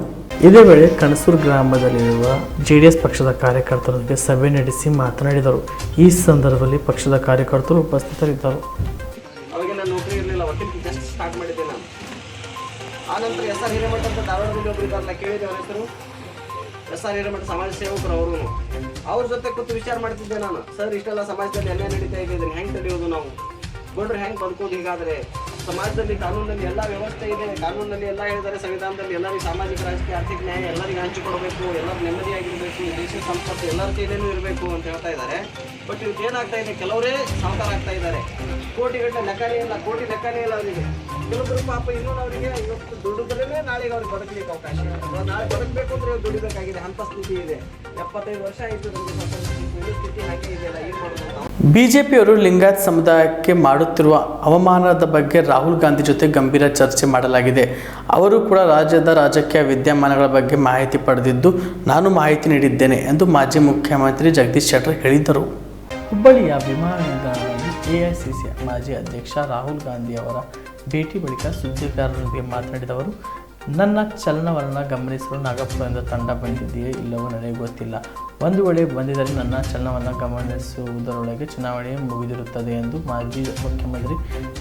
ಇದೇ ವೇಳೆ ಕಣಸೂರು ಗ್ರಾಮದಲ್ಲಿರುವ ಜೆಡಿಎಸ್ ಪಕ್ಷದ ಕಾರ್ಯಕರ್ತರ ಜೊತೆ ಸಭೆ ನಡೆಸಿ ಮಾತನಾಡಿದರು. ಈ ಸಂದರ್ಭದಲ್ಲಿ ಪಕ್ಷದ ಕಾರ್ಯಕರ್ತರು ಉಪಸ್ಥಿತರಿದ್ದರು. ಅವಾಗ ನಾನು ನೌಕರಿ ಇರಲಿಲ್ಲ, ವಕೀಲ್ ಜಸ್ಟ್ ಸ್ಟಾರ್ಟ್ ಮಾಡಿದ್ದೆ ನಾನು. ಆ ಆನಂತರ ಎಸ್ ಆರ್ ಹಿರೇಮಠ ಅಂತ ಧಾರವಾಡದಲ್ಲಿ ಒಬ್ಬರು ಇದ್ದಾರಲ್ಲ, ಕೇಳಿದೆ ಅವ್ರ ಹೆಸರು, ಎಸ್ ಆರ್ ಹಿರೇಮಠ ಸಮಾಜ ಸೇವಕರು. ಅವರು ಅವ್ರ ಜೊತೆ ಕೂತು ವಿಚಾರ ಮಾಡ್ತಿದ್ದೆ ನಾನು. ಸರ್, ಇಷ್ಟೆಲ್ಲ ಸಮಾಜದಲ್ಲಿ ಅನ್ಯಾಯ ನಡೀತಾ ಇದೆ, ಇದನ್ನು ಹೆಂಗೆ ತಡೆಯೋದು, ನಾವು ನೋಡ್ರಿ ಹೆಂಗೆ ಬದುಕೋದು? ಹೀಗಾದರೆ ಸಮಾಜದಲ್ಲಿ ಕಾನೂನಲ್ಲಿ ಎಲ್ಲ ವ್ಯವಸ್ಥೆ ಇದೆ, ಕಾನೂನಲ್ಲಿ ಎಲ್ಲ ಹೇಳಿದ್ದಾರೆ, ಸಂವಿಧಾನದಲ್ಲಿ ಎಲ್ಲರಿಗೂ ಸಾಮಾಜಿಕ ರಾಜಕೀಯ ಆರ್ಥಿಕ ನ್ಯಾಯ ಎಲ್ಲರಿಗೂ ಹಂಚಿಕೊಡಬೇಕು, ಎಲ್ಲರೂ ನೆಮ್ಮದಿಯಾಗಿರಬೇಕು, ದೇಶದ ಸಂಪತ್ತು ಎಲ್ಲರ ಕೈಲೇನೂ ಇರಬೇಕು ಅಂತ ಹೇಳ್ತಾ ಇದ್ದಾರೆ. ಬಟ್ ಇವತ್ತು ಏನಾಗ್ತಾ ಇದೆ, ಕೆಲವರೇ ಸಾವುಕಾರ ಆಗ್ತಾ ಇದ್ದಾರೆ. ಕೋಟಿಗಟ್ಟಲೆ ಲೆಕ್ಕನೇ ಇಲ್ಲ, ಕೋಟಿ ಲೆಕ್ಕನೇ ಇಲ್ಲ ಅವರಿಗೆ. ಕೆಲವೊಬ್ಬರು ಪಾಪ ಇನ್ನೂ ಅವರಿಗೆ ಇವತ್ತು ದುಡಿದ್ರೇ ನಾಳೆಗೆ ಅವ್ರಿಗೆ ಬದುಕಲಿಕ್ಕೆ ಅವಕಾಶ ಇದೆ. ನಾಳೆ ಬದುಕಬೇಕು ಅಂದರೆ ದುಡಿಬೇಕಾಗಿದೆ, ಅಂಥ ಸ್ಥಿತಿ ಇದೆ. 75 ವರ್ಷ ಆಯಿತು ನಮಗೆ ಸ್ವಾತಂತ್ರ್ಯ, ಸ್ಥಿತಿ ಹಾಗೆ ಇದೆಯಲ್ಲ, ಏನು ಮಾಡೋದು? ಬಿಜೆಪಿಯವರು ಲಿಂಗಾಯತ್ ಸಮುದಾಯಕ್ಕೆ ಮಾಡುತ್ತಿರುವ ಅವಮಾನದ ಬಗ್ಗೆ ರಾಹುಲ್ ಗಾಂಧಿ ಜೊತೆ ಗಂಭೀರ ಚರ್ಚೆ ಮಾಡಲಾಗಿದೆ. ಅವರು ಕೂಡ ರಾಜ್ಯದ ರಾಜಕೀಯ ವಿದ್ಯಮಾನಗಳ ಬಗ್ಗೆ ಮಾಹಿತಿ ಪಡೆದಿದ್ದು ನಾನು ಮಾಹಿತಿ ನೀಡಿದ್ದೇನೆ ಎಂದು ಮಾಜಿ ಮುಖ್ಯಮಂತ್ರಿ ಜಗದೀಶ್ ಶೆಟ್ಟರ್ ಹೇಳಿದರು. ಹುಬ್ಬಳ್ಳಿಯ ವಿಮಾನ ನಿಲ್ದಾಣದಲ್ಲಿ ಎಐಸಿಸಿ ಮಾಜಿ ಅಧ್ಯಕ್ಷ ರಾಹುಲ್ ಗಾಂಧಿ ಅವರ ಭೇಟಿ ಬಳಿಕ ಸುದ್ದಿಗಾರರೊಂದಿಗೆ ಮಾತನಾಡಿದ ಅವರು, ನನ್ನ ಚಲನವಲನ ಗಮನಿಸಲು ನಾಗಪುರದಿಂದ ತಂಡ ಬಂದಿದೆಯೇ ಇಲ್ಲವೋ ನನಗೆ ಗೊತ್ತಿಲ್ಲ. ಒಂದು ವೇಳೆ ಬಂದಿದ್ದರೆ ನನ್ನ ಚಲನವಲನ ಗಮನಿಸುವುದರೊಳಗೆ ಚುನಾವಣೆ ಮುಗಿದಿರುತ್ತದೆ ಎಂದು ಮಾಜಿ ಮುಖ್ಯಮಂತ್ರಿ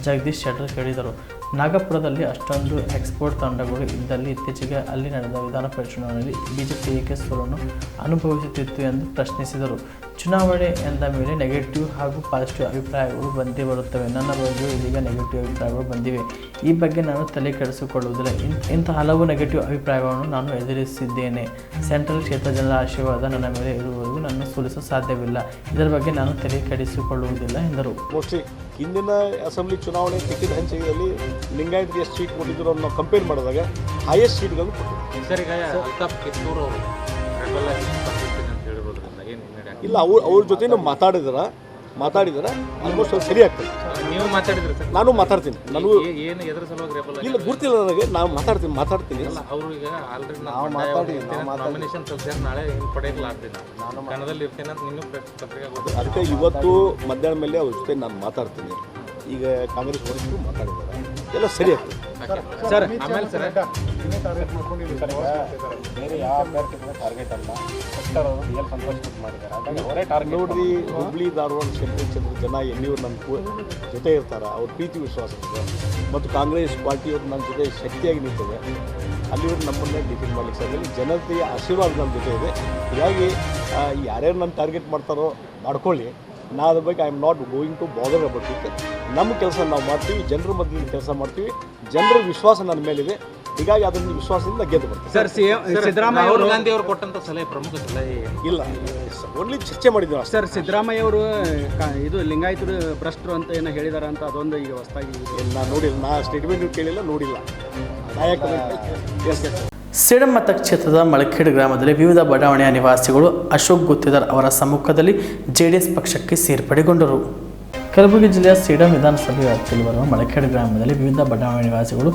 ಜಗದೀಶ್ ಶೆಟ್ಟರ್ ಹೇಳಿದರು. ನಾಗಪುರದಲ್ಲಿ ಅಷ್ಟೊಂದು ಎಕ್ಸ್ಪೋರ್ಟ್ ತಂಡಗಳು ಇದ್ದಲ್ಲಿ ಇತ್ತೀಚೆಗೆ ಅಲ್ಲಿ ನಡೆದ ವಿಧಾನ ಪರಿಷತ್ ಚುನಾವಣೆಯಲ್ಲಿ ಬಿಜೆಪಿ ಏಕೆ ಸೋಲನ್ನು ಅನುಭವಿಸುತ್ತಿತ್ತು ಎಂದು ಪ್ರಶ್ನಿಸಿದರು. ಚುನಾವಣೆ ಎಂದ ಮೇಲೆ ನೆಗೆಟಿವ್ ಹಾಗೂ ಪಾಸಿಟಿವ್ ಅಭಿಪ್ರಾಯಗಳು ಬಂದೇ ಬರುತ್ತವೆ. ನನ್ನ ಬಗ್ಗೆ ಇದೀಗ ನೆಗೆಟಿವ್ ಅಭಿಪ್ರಾಯಗಳು ಬಂದಿವೆ. ಈ ಬಗ್ಗೆ ನಾನು ತಲೆ ಕೆಡಿಸಿಕೊಳ್ಳುವುದಿಲ್ಲ. ಇಂಥ ಹಲವು ನೆಗೆಟಿವ್ ಅಭಿಪ್ರಾಯಗಳನ್ನು ನಾನು ಎದುರಿಸಿದ್ದೇನೆ. ಸೆಂಟ್ರಲ್ ಕ್ಷೇತ್ರ ಜನರ ಆಶೀರ್ವಾದ ನನ್ನ ಮೇಲೆ ಇರುವವರೆಗೂ ನನ್ನ ಸೋಲಿಸಲು ಸಾಧ್ಯವಿಲ್ಲ. ಇದರ ಬಗ್ಗೆ ನಾನು ತಲೆ ಕೆಡಿಸಿಕೊಳ್ಳುವುದಿಲ್ಲ ಎಂದರು. ಮೋಸ್ಟ್ಲಿ ಹಿಂದಿನ ಅಸೆಂಬ್ಲಿ ಚುನಾವಣೆ ಟಿಕೆಟ್ ಹಂಚಿಕೆಯಲ್ಲಿ ಲಿಂಗಾಯತ್ಗೆ ಎಷ್ಟು ಸೀಟ್ ಕೊಟ್ಟಿದ್ರು ನಾವು ಕಂಪೇರ್ ಮಾಡಿದಾಗ ಹೈಯೆಸ್ಟ್ ಸೀಟ್ಗಳನ್ನು ಕೊಟ್ಟಿದ್ರು. ಸರ್, ಈಗ ಅಲ್ತಾಫ್ ಕಿತ್ತೂರು ಅವರು ಅಂತ ಹೇಳಿರೋದ್ರಿಂದ ಏನು ಇಲ್ಲ, ಅವ್ರ ಜೊತೆ ಮಾತಾಡಿದ್ರೆ ಆಲ್ಮೋಸ್ಟ್ ಅದು ಸರಿ ಆಗ್ತದೆ. ನೀವು ಮಾತಾಡಿದ್ರಿ ಸರ್? ನಾನು ಮಾತಾಡ್ತೀನಿ. ನನಗೂ ಏನು ಎದ್ರ ಸಲುವಾಗಿ ರೆಬಲ್ ಇಲ್ಲ ಗೊತ್ತಿಲ್ಲ ನನಗೆ. ನಾನು ಮಾತಾಡ್ತೀನಿ. ಅಲ್ಲ, ಅವರು ಈಗ ಆಲ್ರೆಡಿ ನಾಮಿನೇಷನ್ ಸಲ್ಸ್ಯಾರ, ನಾಳೆ ಹಿಂಪಡೆಯಲಾಗ್ತೀನಿ, ನಾನು ಕನ್ನಡದಲ್ಲಿ ಇರ್ತೀನಿ ಅಂತ ನಿನ್ನೂ ಪತ್ರಿಕೆ ಗೊತ್ತು. ಅದಕ್ಕೆ ಇವತ್ತು ಮಧ್ಯಾಹ್ನ ಮೇಲೆ ಅವ್ರ ಜೊತೆ ನಾನು ಮಾತಾಡ್ತೀನಿ. ಈಗ ಕಾಂಗ್ರೆಸ್ ವರಿಷ್ಠರು ಮಾತಾಡಿದ್ದಾರೆ, ಎಲ್ಲ ಸರಿ ಆಗ್ತದೆ ಸರ್. ಆಮೇಲೆ ಸರ್, ನೋಡ್ರಿ, ಹುಬ್ಳಿ ಧಾರವಾಡ ಕ್ಷೇತ್ರದ ಜನ ಎಲ್ಲಿಯವರು ನನ್ನ ಜೊತೆ ಇರ್ತಾರೆ. ಅವ್ರ ಪ್ರೀತಿ ವಿಶ್ವಾಸ ಇದೆ ಮತ್ತು ಕಾಂಗ್ರೆಸ್ ಪಾರ್ಟಿಯವ್ರು ನನ್ನ ಜೊತೆ ಶಕ್ತಿಯಾಗಿ ನಿಂತಿದೆ. ಅಲ್ಲಿಯವರು ನಮ್ಮನ್ನೇ ಡಿಫೀಟ್ ಮಾಡ್ಲಿಕ್ಕೆ ಸಾಧ್ಯ. ಜನತೆಯ ಆಶೀರ್ವಾದ ನಮ್ಮ ಜೊತೆ ಇದೆ. ಹೀಗಾಗಿ ಯಾರ್ಯಾರು ನನ್ನ ಟಾರ್ಗೆಟ್ ಮಾಡ್ತಾರೋ ಮಾಡ್ಕೊಳ್ಳಿ. ನಾ ಅದ್ರ ಬಗ್ಗೆ I am not going to bother about it. ನಮ್ಮ ಕೆಲಸ ನಾವು ಮಾಡ್ತೀವಿ, ಜನರ ಮಧ್ಯದಲ್ಲಿ ಕೆಲಸ ಮಾಡ್ತೀವಿ. ಜನರ ವಿಶ್ವಾಸ ನನ್ನ ಮೇಲಿದೆ. ಹೀಗಾಗಿ ಅದನ್ನು ವಿಶ್ವಾಸದಿಂದ ಗೆದ್ದು ಬರ್ತೀವಿ. ಸರ್, ಸಿದ್ದರಾಮಯ್ಯ ರಾಹುಲ್ ಗಾಂಧಿ ಅವರು ಕೊಟ್ಟಂತ ಸಲಹೆ, ಪ್ರಮುಖ ಸಲಹೆ ಇಲ್ಲ, ಓನ್ಲಿ ಚರ್ಚೆ ಮಾಡಿದ್ರು ಸರ್. ಸಿದ್ದರಾಮಯ್ಯ ಅವರು ಇದು ಲಿಂಗಾಯತರು ಭ್ರಷ್ಟರು ಅಂತ ಏನೋ ಹೇಳಿದಾರೆ ಅಂತ, ಅದೊಂದು ಈಗ ಹೊಸದಾಗಿ ನಾನು ನೋಡಿಲ್ಲ. ನಾ ಸ್ಟೇಟ್ಮೆಂಟ್ ಕೇಳಿಲ್ಲ, ನೋಡಿಲ್ಲ. ನಾಯಕ ಸೇಡಂ ಮತಕ್ಷೇತ್ರದ ಮಳಖೇಡ್ ಗ್ರಾಮದಲ್ಲಿ ವಿವಿಧ ಬಡಾವಣೆಯ ನಿವಾಸಿಗಳು ಅಶೋಕ್ ಗುತ್ತೇದಾರ್ ಅವರ ಸಮ್ಮುಖದಲ್ಲಿ ಜೆಡಿಎಸ್ ಪಕ್ಷಕ್ಕೆ ಸೇರ್ಪಡೆಗೊಂಡರು. ಕಲಬುರಗಿ ಜಿಲ್ಲೆಯ ಸೇಡಂ ವಿಧಾನಸಭೆ ವ್ಯಾಪ್ತಿಯಲ್ಲಿ ಬರುವ ಮಳಖೇಡ್ ಗ್ರಾಮದಲ್ಲಿ ವಿವಿಧ ಬಡಾವಣೆ ನಿವಾಸಿಗಳು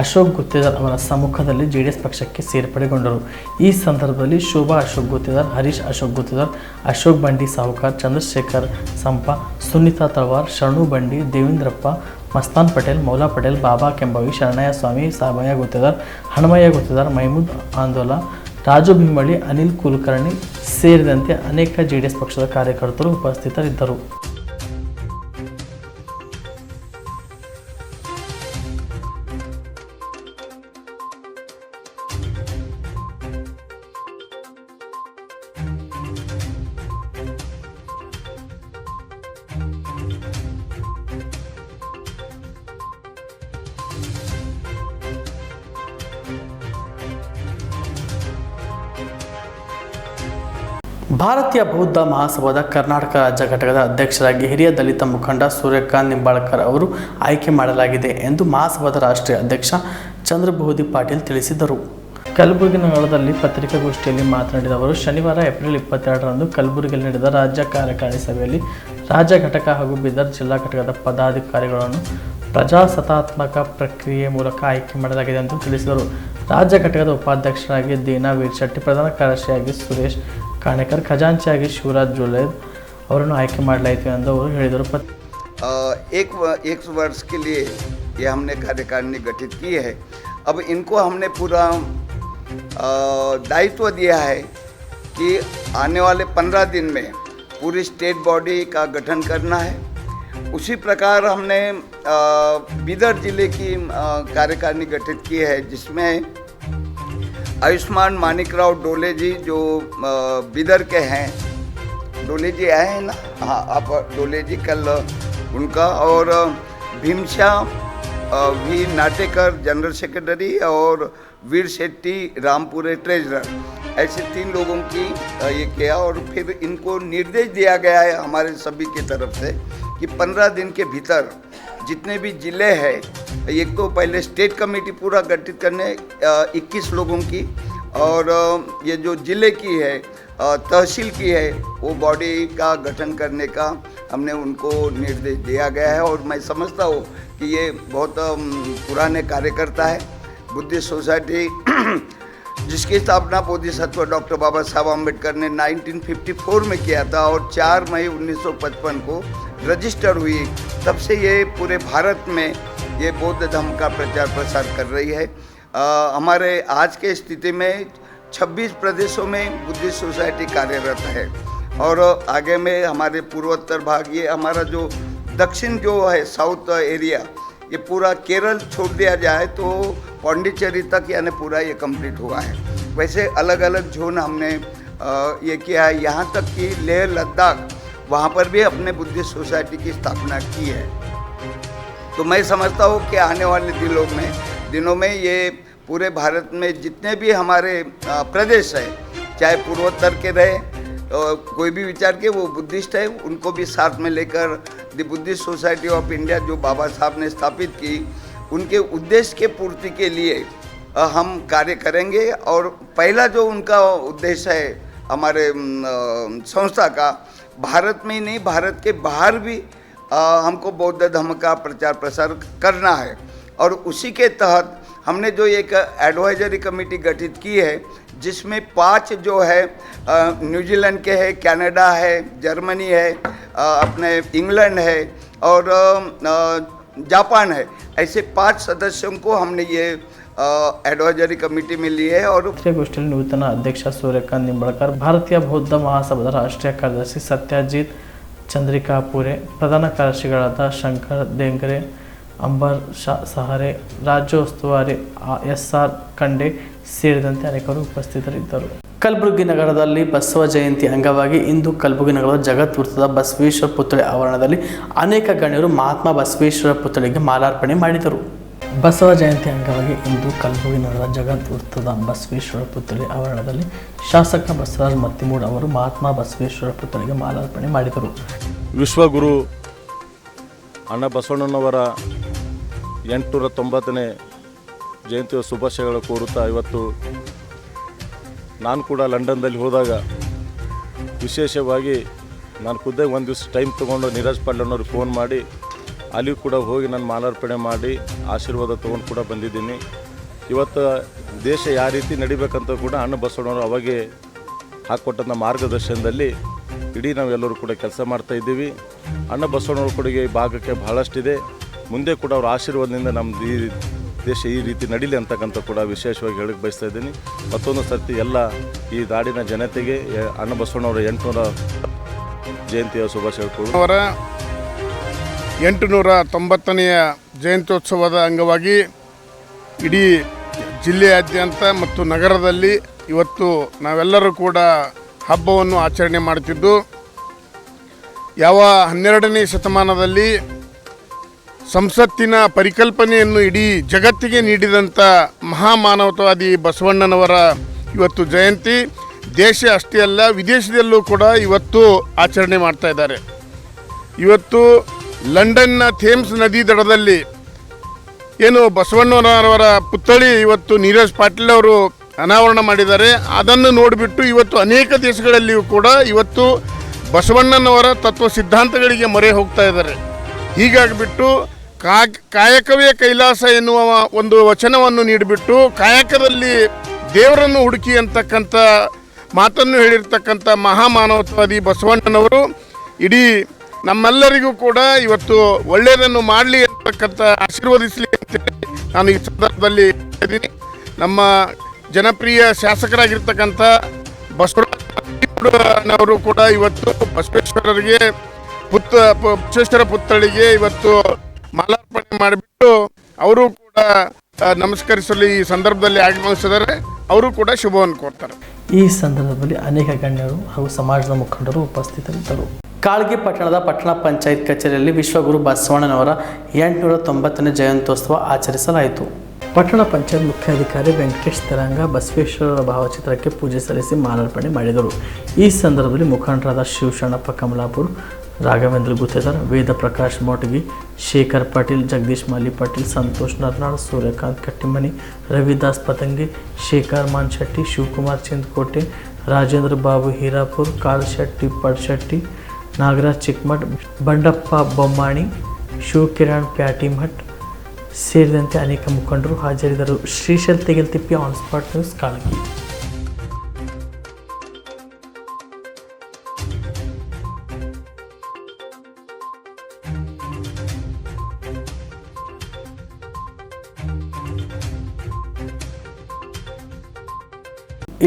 ಅಶೋಕ್ ಗುತ್ತೇದಾರ್ ಅವರ ಸಮ್ಮುಖದಲ್ಲಿ ಜೆಡಿಎಸ್ ಪಕ್ಷಕ್ಕೆ ಸೇರ್ಪಡೆಗೊಂಡರು. ಈ ಸಂದರ್ಭದಲ್ಲಿ ಶೋಭಾ ಅಶೋಕ್ ಗುತ್ತೇದಾರ್, ಹರೀಶ್ ಅಶೋಕ್ ಗುತ್ತೇದಾರ್, ಅಶೋಕ್ ಬಂಡಿ ಸಾಹುಕಾರ್, ಚಂದ್ರಶೇಖರ್ ಸಂಪ, ಸುನೀತಾ ತಳವಾರ್, ಶರಣು ಬಂಡಿ, ದೇವೇಂದ್ರಪ್ಪ, ಮಸ್ತಾನ್ ಪಟೇಲ್, ಮೌಲಾ ಪಟೇಲ್, ಬಾಬಾ ಕೆಂಬವಿ, ಶರಣಯ್ಯ ಸ್ವಾಮಿ, ಸಾಬಯ್ಯ ಗುತ್ತೇದಾರ್, ಹನುಮಯ್ಯ ಗುತ್ತೇದಾರ್, ಮಹಮೂದ್ ಆಂದೋಲಾ, ರಾಜು ಭೀಮಳ್ಳಿ, ಅನಿಲ್ ಕುಲಕರ್ಣಿ ಸೇರಿದಂತೆ ಅನೇಕ ಜೆಡಿಎಸ್ ಪಕ್ಷದ ಕಾರ್ಯಕರ್ತರು ಉಪಸ್ಥಿತರಿದ್ದರು. ಭಾರತೀಯ ಬೌದ್ಧ ಮಹಾಸಭಾದ ಕರ್ನಾಟಕ ರಾಜ್ಯ ಘಟಕದ ಅಧ್ಯಕ್ಷರಾಗಿ ಹಿರಿಯ ದಲಿತ ಮುಖಂಡ ಸೂರ್ಯಕಾಂತ್ ನಿಂಬಾಳ್ಕರ್ ಅವರು ಆಯ್ಕೆ ಮಾಡಲಾಗಿದೆ ಎಂದು ಮಹಾಸಭಾದ ರಾಷ್ಟ್ರೀಯ ಅಧ್ಯಕ್ಷ ಚಂದ್ರಬಹುದಿ ಪಾಟೀಲ್ ತಿಳಿಸಿದರು. ಕಲಬುರಗಿ ನಗರದಲ್ಲಿ ಪತ್ರಿಕಾಗೋಷ್ಠಿಯಲ್ಲಿ ಮಾತನಾಡಿದ ಅವರು, ಶನಿವಾರ ಏಪ್ರಿಲ್ 22ರಂದು ಕಲಬುರಗಿಯಲ್ಲಿ ನಡೆದ ರಾಜ್ಯ ಕಾರ್ಯಕಾರಿಣಿ ಸಭೆಯಲ್ಲಿ ರಾಜ್ಯ ಘಟಕ ಹಾಗೂ ಬೀದರ್ ಜಿಲ್ಲಾ ಘಟಕದ ಪದಾಧಿಕಾರಿಗಳನ್ನು ಪ್ರಜಾಸತ್ತಾತ್ಮಕ ಪ್ರಕ್ರಿಯೆ ಮೂಲಕ ಆಯ್ಕೆ ಮಾಡಲಾಗಿದೆ ಎಂದು ತಿಳಿಸಿದರು. ರಾಜ್ಯ ಘಟಕದ ಉಪಾಧ್ಯಕ್ಷರಾಗಿ ದೀನಾ ವೀರಶೆಟ್ಟಿ, ಪ್ರಧಾನ ಕಾರ್ಯದರ್ಶಿಯಾಗಿ ಸುರೇಶ್ ಕಾಣೇಕರ್, ಖಜಾಂಚಿಯಾಗಿ ಶಿವರಾಜ್ ಜುಲೇದ್ ಅವರನ್ನು ಆಯ್ಕೆ ಮಾಡಲಾಯಿತು ಎಂದು ಅವರು ಹೇಳಿದರು. एक वर्ष के लिए ये हमने कार्यकारिणी गठित की है. अब इनको हमने पूरा दायित्व दिया है कि आने वाले 15 दिन में पूरी स्टेट बॉडी का गठन करना है उसी प्रकार हमने बीदर जिले की कार्यकारिणी गठित की है, जिसमें आयुष्मान मानिकराव डोले जी जो बीदर के हैं, डोले जी आए हैं ना, हाँ आप डोले जी कल उनका, और भीमशा वी नाटेकर जनरल सेक्रेटरी और वीर शेट्टी रामपुरे ट्रेजरर, ऐसे 3 लोगों की ये किया। और फिर इनको निर्देश दिया गया है हमारे सभी की तरफ से कि 15 दिन के भीतर जितने भी ज़िले हैं, एक तो पहले स्टेट कमेटी पूरा गठित करने 21 लोगों की, और ये जो ज़िले की है तहसील की है वो बॉडी का गठन करने का हमने उनको निर्देश दिया गया है। और मैं समझता हूँ कि ये बहुत पुराने कार्यकर्ता है। बुद्धिस्ट सोसाइटी जिसकी स्थापना बोधिसत्व डॉक्टर बाबा साहब अम्बेडकर ने 1954 में किया था और 4 मई 1955 को रजिस्टर हुई, तब से ये पूरे भारत में ये बौद्ध धर्म का प्रचार प्रसार कर रही है। हमारे आज के स्थिति में 26 प्रदेशों में बुद्धिस्ट सोसाइटी कार्यरत है, और आगे में हमारे पूर्वोत्तर भाग, ये हमारा जो दक्षिण जो है साउथ एरिया, ये पूरा केरल छोड़ दिया जाए तो पौंडीचेरी तक यानी पूरा ये कंप्लीट हुआ है। वैसे अलग अलग जोन हमने ये किया है, यहाँ तक कि लेह लद्दाख वहाँ पर भी अपने बुद्धिस्ट सोसाइटी की स्थापना की है। तो मैं समझता हूँ कि आने वाले दिनों में ये पूरे भारत में जितने भी हमारे प्रदेश है, चाहे पूर्वोत्तर के रहे, कोई भी विचार के वो बुद्धिस्ट है, उनको भी साथ में लेकर the Buddhist society of India जो बाबा साहब ने स्थापित की, उनके उद्देश्य के पूर्ति के लिए हम कार्य करेंगे। और पहला जो उनका उद्देश्य है हमारे संस्था का, भारत में ही नहीं भारत के बाहर भी हमको बौद्ध धर्म का प्रचार प्रसार करना है। और उसी के तहत हमने जो एक एडवाइजरी कमेटी गठित की है, जिसमें 5 जो है न्यूजीलैंड के है, कनाडा है, जर्मनी है, अपने इंग्लैंड है और जापान है, ऐसे 5 सदस्यों को हमने ये एडवाइजरी कमिटी में लिए है। और गोष्ठी नूतन अध्यक्ष सूर्यकांत निंबळकर, भारतीय बौद्ध महासಭಾದ ರಾಷ್ಟ್ರೀಯ ಕಾರ್ಯದರ್ಶಿ ಸತ್ಯಜಿತ್ ಚಂದ್ರಿಕಾಪುರೆ, ಪ್ರಧಾನ ಕಾರ್ಯದರ್ಶಿಗಳಾದ ಶಂಕರ್ ದೇಂಗ್ರೆ, ಅಂಬರ್ ಸಹರೆ, ರಾಜ್ಯ ಉಸ್ತುವಾರಿ SR ಖಂಡೆ ಸೇರಿದಂತೆ ಅನೇಕರು ಉಪಸ್ಥಿತರಿದ್ದರು. ಕಲಬುರಗಿ ನಗರದಲ್ಲಿ ಬಸವ ಜಯಂತಿ ಅಂಗವಾಗಿ ಇಂದು ಕಲಬುರಗಿ ನಗರದ ಜಗತ್ ವೃತ್ತದ ಬಸವೇಶ್ವರ ಪುತ್ಥಳಿ ಆವರಣದಲ್ಲಿ ಅನೇಕ ಗಣ್ಯರು ಮಹಾತ್ಮ ಬಸವೇಶ್ವರ ಪುತ್ಥಳಿಗೆ ಮಾಲಾರ್ಪಣೆ ಮಾಡಿದರು. ಬಸವ ಜಯಂತಿ ಅಂಗವಾಗಿ ಇಂದು ಕಲಬುರಗಿ ನಗರದ ಜಗತ್ ವೃತ್ತದ ಬಸವೇಶ್ವರ ಪುತ್ಥಳಿ ಆವರಣದಲ್ಲಿ ಶಾಸಕ ಬಸವರಾಜ ಮತ್ತಿಮೂಡ್ ಅವರು ಮಹಾತ್ಮ ಬಸವೇಶ್ವರ ಪುತ್ಥಳಿಗೆ ಮಾಲಾರ್ಪಣೆ ಮಾಡಿದರು. ವಿಶ್ವಗುರು ಅಣ್ಣ ಬಸವಣ್ಣನವರ 890ನೇ ಜಯಂತಿಯ ಶುಭಾಶಯಗಳು ಕೋರುತ್ತಾ, ಇವತ್ತು ನಾನು ಕೂಡ ಲಂಡನ್ದಲ್ಲಿ ಹೋದಾಗ ವಿಶೇಷವಾಗಿ ನಾನು ಖುದ್ದಾಗಿ ಒಂದು ದಿವಸ ಟೈಮ್ ತೊಗೊಂಡು ನೀರಜ್ ಪಾಟೀಲ್ನವ್ರಿಗೆ ಫೋನ್ ಮಾಡಿ ಅಲ್ಲಿಯೂ ಕೂಡ ಹೋಗಿ ನಾನು ಮಾಲಾರ್ಪಣೆ ಮಾಡಿ ಆಶೀರ್ವಾದ ತೊಗೊಂಡು ಕೂಡ ಬಂದಿದ್ದೀನಿ. ಇವತ್ತು ದೇಶ ಯಾವ ರೀತಿ ನಡಿಬೇಕಂತ ಕೂಡ ಅಣ್ಣ ಬಸವಣ್ಣವರು ಅವಾಗೆ ಹಾಕ್ಕೊಟ್ಟಂಥ ಮಾರ್ಗದರ್ಶನದಲ್ಲಿ ಇಡೀ ನಾವೆಲ್ಲರೂ ಕೂಡ ಕೆಲಸ ಮಾಡ್ತಾಯಿದ್ದೀವಿ. ಅಣ್ಣ ಬಸವಣ್ಣವ್ರ ಕೊಡುಗೆ ಈ ಭಾಗಕ್ಕೆ ಬಹಳಷ್ಟಿದೆ. ಮುಂದೆ ಕೂಡ ಅವ್ರ ಆಶೀರ್ವಾದದಿಂದ ನಮ್ಮ ಈ ದೇಶ ಈ ರೀತಿ ನಡೀಲಿ ಅಂತಕ್ಕಂಥ ಕೂಡ ವಿಶೇಷವಾಗಿ ಹೇಳಕ್ಕೆ ಬಯಸ್ತಾ ಇದ್ದೀನಿ. ಮತ್ತೊಂದು ಸರ್ತಿ ಎಲ್ಲ ಈ ನಾಡಿನ ಜನತೆಗೆ ಅಣ್ಣ ಬಸವಣ್ಣವರ 800 ಜಯಂತಿಯ ಶುಭಾಶಯಗಳು. ಅವರ 890ನೆಯ ಜಯಂತ್ಯೋತ್ಸವದ ಅಂಗವಾಗಿ ಇಡೀ ಜಿಲ್ಲೆಯಾದ್ಯಂತ ಮತ್ತು ನಗರದಲ್ಲಿ ಇವತ್ತು ನಾವೆಲ್ಲರೂ ಕೂಡ ಹಬ್ಬವನ್ನು ಆಚರಣೆ ಮಾಡುತ್ತಿದ್ದು, ಯಾವ 12ನೇ ಶತಮಾನದಲ್ಲಿ ಸಂಸತ್ತಿನ ಪರಿಕಲ್ಪನೆಯನ್ನು ಇಡೀ ಜಗತ್ತಿಗೆ ನೀಡಿದಂಥ ಮಹಾಮಾನವತಾವಾದಿ ಬಸವಣ್ಣನವರ ಇವತ್ತು ಜಯಂತಿ ದೇಶ ಅಷ್ಟೇ ಅಲ್ಲ ವಿದೇಶದಲ್ಲೂ ಕೂಡ ಇವತ್ತು ಆಚರಣೆ ಮಾಡ್ತಾ ಇದ್ದಾರೆ. ಇವತ್ತು ಲಂಡನ್ನ ಥೇಮ್ಸ್ ನದಿ ದಡದಲ್ಲಿ ಏನು ಬಸವಣ್ಣನವರ ಪುತ್ಥಳಿ ಇವತ್ತು ನೀರಜ್ ಪಾಟೀಲ್ ಅವರು ಅನಾವರಣ ಮಾಡಿದ್ದಾರೆ. ಅದನ್ನು ನೋಡಿಬಿಟ್ಟು ಇವತ್ತು ಅನೇಕ ದೇಶಗಳಲ್ಲಿಯೂ ಕೂಡ ಇವತ್ತು ಬಸವಣ್ಣನವರ ತತ್ವ ಸಿದ್ಧಾಂತಗಳಿಗೆ ಮೊರೆ ಹೋಗ್ತಾ ಇದ್ದಾರೆ. ಹೀಗಾಗಿಬಿಟ್ಟು ಕಾಯಕವೇ ಕೈಲಾಸ ಎನ್ನುವ ಒಂದು ವಚನವನ್ನು ನೀಡಿಬಿಟ್ಟು ಕಾಯಕದಲ್ಲಿ ದೇವರನ್ನು ಹುಡುಕಿ ಅಂತಕ್ಕಂಥ ಮಾತನ್ನು ಹೇಳಿರ್ತಕ್ಕಂಥ ಮಹಾಮಾನವತಾವಾದಿ ಬಸವಣ್ಣನವರು ಇಡೀ ನಮ್ಮೆಲ್ಲರಿಗೂ ಕೂಡ ಇವತ್ತು ಒಳ್ಳೆಯದನ್ನು ಮಾಡಲಿ ಅಂತಕ್ಕಂಥ ಆಶೀರ್ವದಿಸಲಿ ಅಂತೇಳಿ ನಾನು ಈ ಸಂದರ್ಭದಲ್ಲಿ ಇದ್ದೀನಿ. ನಮ್ಮ ಜನಪ್ರಿಯ ಶಾಸಕರಾಗಿರ್ತಕ್ಕಂಥ ಬಸವರಾಜನವರು ಕೂಡ ಇವತ್ತು ಬಸವೇಶ್ವರರಿಗೆ ಬಸವೇಶ್ವರ ಪುತ್ಥಳಿಗೆ ಇವತ್ತು ಮಾಲಾರ್ಪಣೆ ಮಾಡಿಬಿಟ್ಟು ಅವರು ಕೂಡ ನಮಸ್ಕರಿಸಲು ಈ ಸಂದರ್ಭದಲ್ಲಿ ಆಗಮಿಸಿದರೆ ಅವರು ಕೂಡ ಶುಭವನ್ನು ಕೋರ್ತಾರೆ. ಈ ಸಂದರ್ಭದಲ್ಲಿ ಅನೇಕ ಗಣ್ಯರು ಹಾಗೂ ಸಮಾಜದ ಮುಖಂಡರು ಉಪಸ್ಥಿತರಿದ್ದರು. ಕಾಳ್ಗಿ ಪಟ್ಟಣದ ಪಟ್ಟಣ ಪಂಚಾಯತ್ ಕಚೇರಿಯಲ್ಲಿ ವಿಶ್ವಗುರು ಬಸವಣ್ಣನವರ 890ನೇ ಜಯಂತ್ಯೋತ್ಸವ ಆಚರಿಸಲಾಯಿತು. ಪಟ್ಟಣ ಪಂಚಾಯತ್ ಮುಖ್ಯಾಧಿಕಾರಿ ವೆಂಕಟೇಶ್ ತರಂಗ ಬಸವೇಶ್ವರರ ಭಾವಚಿತ್ರಕ್ಕೆ ಪೂಜೆ ಸಲ್ಲಿಸಿ ಮಾಲಾರ್ಪಣೆ ಮಾಡಿದರು. ಈ ಸಂದರ್ಭದಲ್ಲಿ ಮುಖಂಡರಾದ ಶಿವಶರಣಪ್ಪ ಕಮಲಾಪುರ್, ರಾಘವೇಂದ್ರ ಗುತ್ತೇದಾರ್, ವೇದ ಪ್ರಕಾಶ್ ಮೋಟಗಿ, ಶೇಖರ್ ಪಾಟೀಲ್, ಜಗದೀಶ್ ಮಾಲಿ ಪಾಟೀಲ್, ಸಂತೋಷ್ ನರ್ನಾಳ್, ಸೂರ್ಯಕಾಂತ್ ಕಟ್ಟಿಮನಿ, ರವಿದಾಸ್ ಪತಂಗಿ, ಶೇಖರ್ ಮಾನ್ಶೆಟ್ಟಿ, ಶಿವಕುಮಾರ್ ಚಿಂದಕೋಟೆ, ರಾಜೇಂದ್ರ ಬಾಬು ಹೀರಾಪುರ್, ಕಾಳಶೆಟ್ಟಿ ಪಡ್ಶೆಟ್ಟಿ, ನಾಗರಾಜ್ ಚಿಕ್ಮಠ್, ಬಂಡಪ್ಪ ಬೊಮ್ಮಾಣಿ, ಶಿವಕಿರಣ್ ಪ್ಯಾಟಿಮಠ್ ಸೇರಿದಂತೆ ಅನೇಕ ಮುಖಂಡರು ಹಾಜರಿದ್ದರು. Shrishail Tegeltippi, on spot news, Kalagi.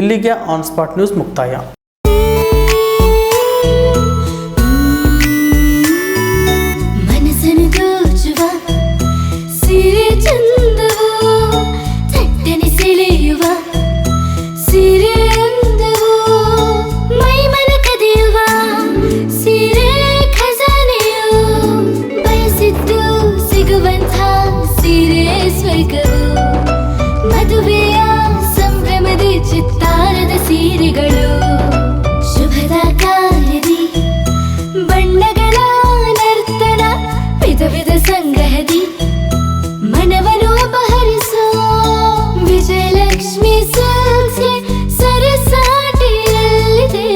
ಇಲ್ಲಿಗೆ ಆನ್ ಸ್ಪಾಟ್ ನ್ಯೂಸ್ ಮುಕ್ತಾಯ. ಮನಸ್ಸನ್ನು ದೋಚುವ ಸಿರೆ ಚಂದವು, ಚಟ್ಟನೆ ಸೆಳೆಯುವ ಸಿರೆ ಅಂದವು, ಮೈಮನ ಕದಿಯುವ ಸಿರೆ ಖಜಾನೆಯು, ಬಯಸಿದ್ದು ಸಿಗುವಂಥ ಸಿರೆ ಸ್ವರ್ಗವು, ಮದುವೆಯ ಸಂಭ್ರಮದ ಚಿತ್ತಾರದ ಸೀರೆಗಳು, ಶುಭದ ಕಾರ್ಯದಿ ಬಣ್ಣಗಳ ನರ್ತನ, ವಿಧ ವಿಧ ಸಂಗ್ರಹದಿ ಮನವನ್ನು ಅಪಹರಿಸೋ ವಿಜಯಲಕ್ಷ್ಮಿ ಸಿಲ್ಕ್ಸ್ಗೆ ಸರಸಾಟಿಯಲ್ಲಿದೆ.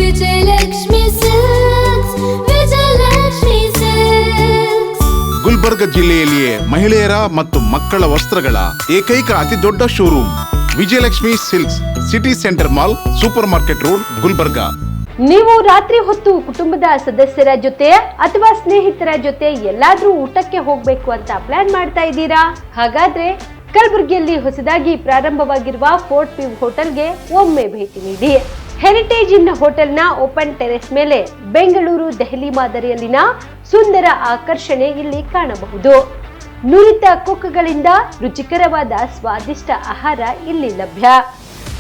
Vijayalakshmi silks, Vijayalakshmi silks. ಗುಲ್ಬರ್ಗ ಜಿಲ್ಲೆಯಲ್ಲಿಯೇ ಮಹಿಳೆಯರ ಮತ್ತು ಮಕ್ಕಳ ವಸ್ತ್ರಗಳ ಏಕೈಕ ಅತಿ ದೊಡ್ಡ showroom Vijayalakshmi silks, city centre mall, super market road, Gulbarga. ನೀವು ರಾತ್ರಿ ಹೊತ್ತು ಕುಟುಂಬದ ಸದಸ್ಯರ ಜೊತೆ ಅಥವಾ ಸ್ನೇಹಿತರ ಜೊತೆ ಎಲ್ಲಾದ್ರೂ ಊಟಕ್ಕೆ ಹೋಗ್ಬೇಕು ಅಂತ ಪ್ಲಾನ್ ಮಾಡ್ತಾ ಇದ್ದೀರಾ? ಹಾಗಾದ್ರೆ ಕಲಬುರಗಿಯಲ್ಲಿ ಹೊಸದಾಗಿ ಪ್ರಾರಂಭವಾಗಿರುವ ಫೋರ್ಟ್ ವ್ಯೂ ಹೋಟೆಲ್ಗೆ ಒಮ್ಮೆ ಭೇಟಿ ನೀಡಿ. ಹೆರಿಟೇಜ್ ಇನ್ ಹೋಟೆಲ್ನ ಓಪನ್ ಟೆರೆಸ್ ಮೇಲೆ ಬೆಂಗಳೂರು, ದೆಹಲಿ ಮಾದರಿಯಲ್ಲಿನ ಸುಂದರ ಆಕರ್ಷಣೆ ಇಲ್ಲಿ ಕಾಣಬಹುದು. ನುರಿತ ಕುಕ್ಗಳಿಂದ ರುಚಿಕರವಾದ ಸ್ವಾದಿಷ್ಟ ಆಹಾರ ಇಲ್ಲಿ ಲಭ್ಯ.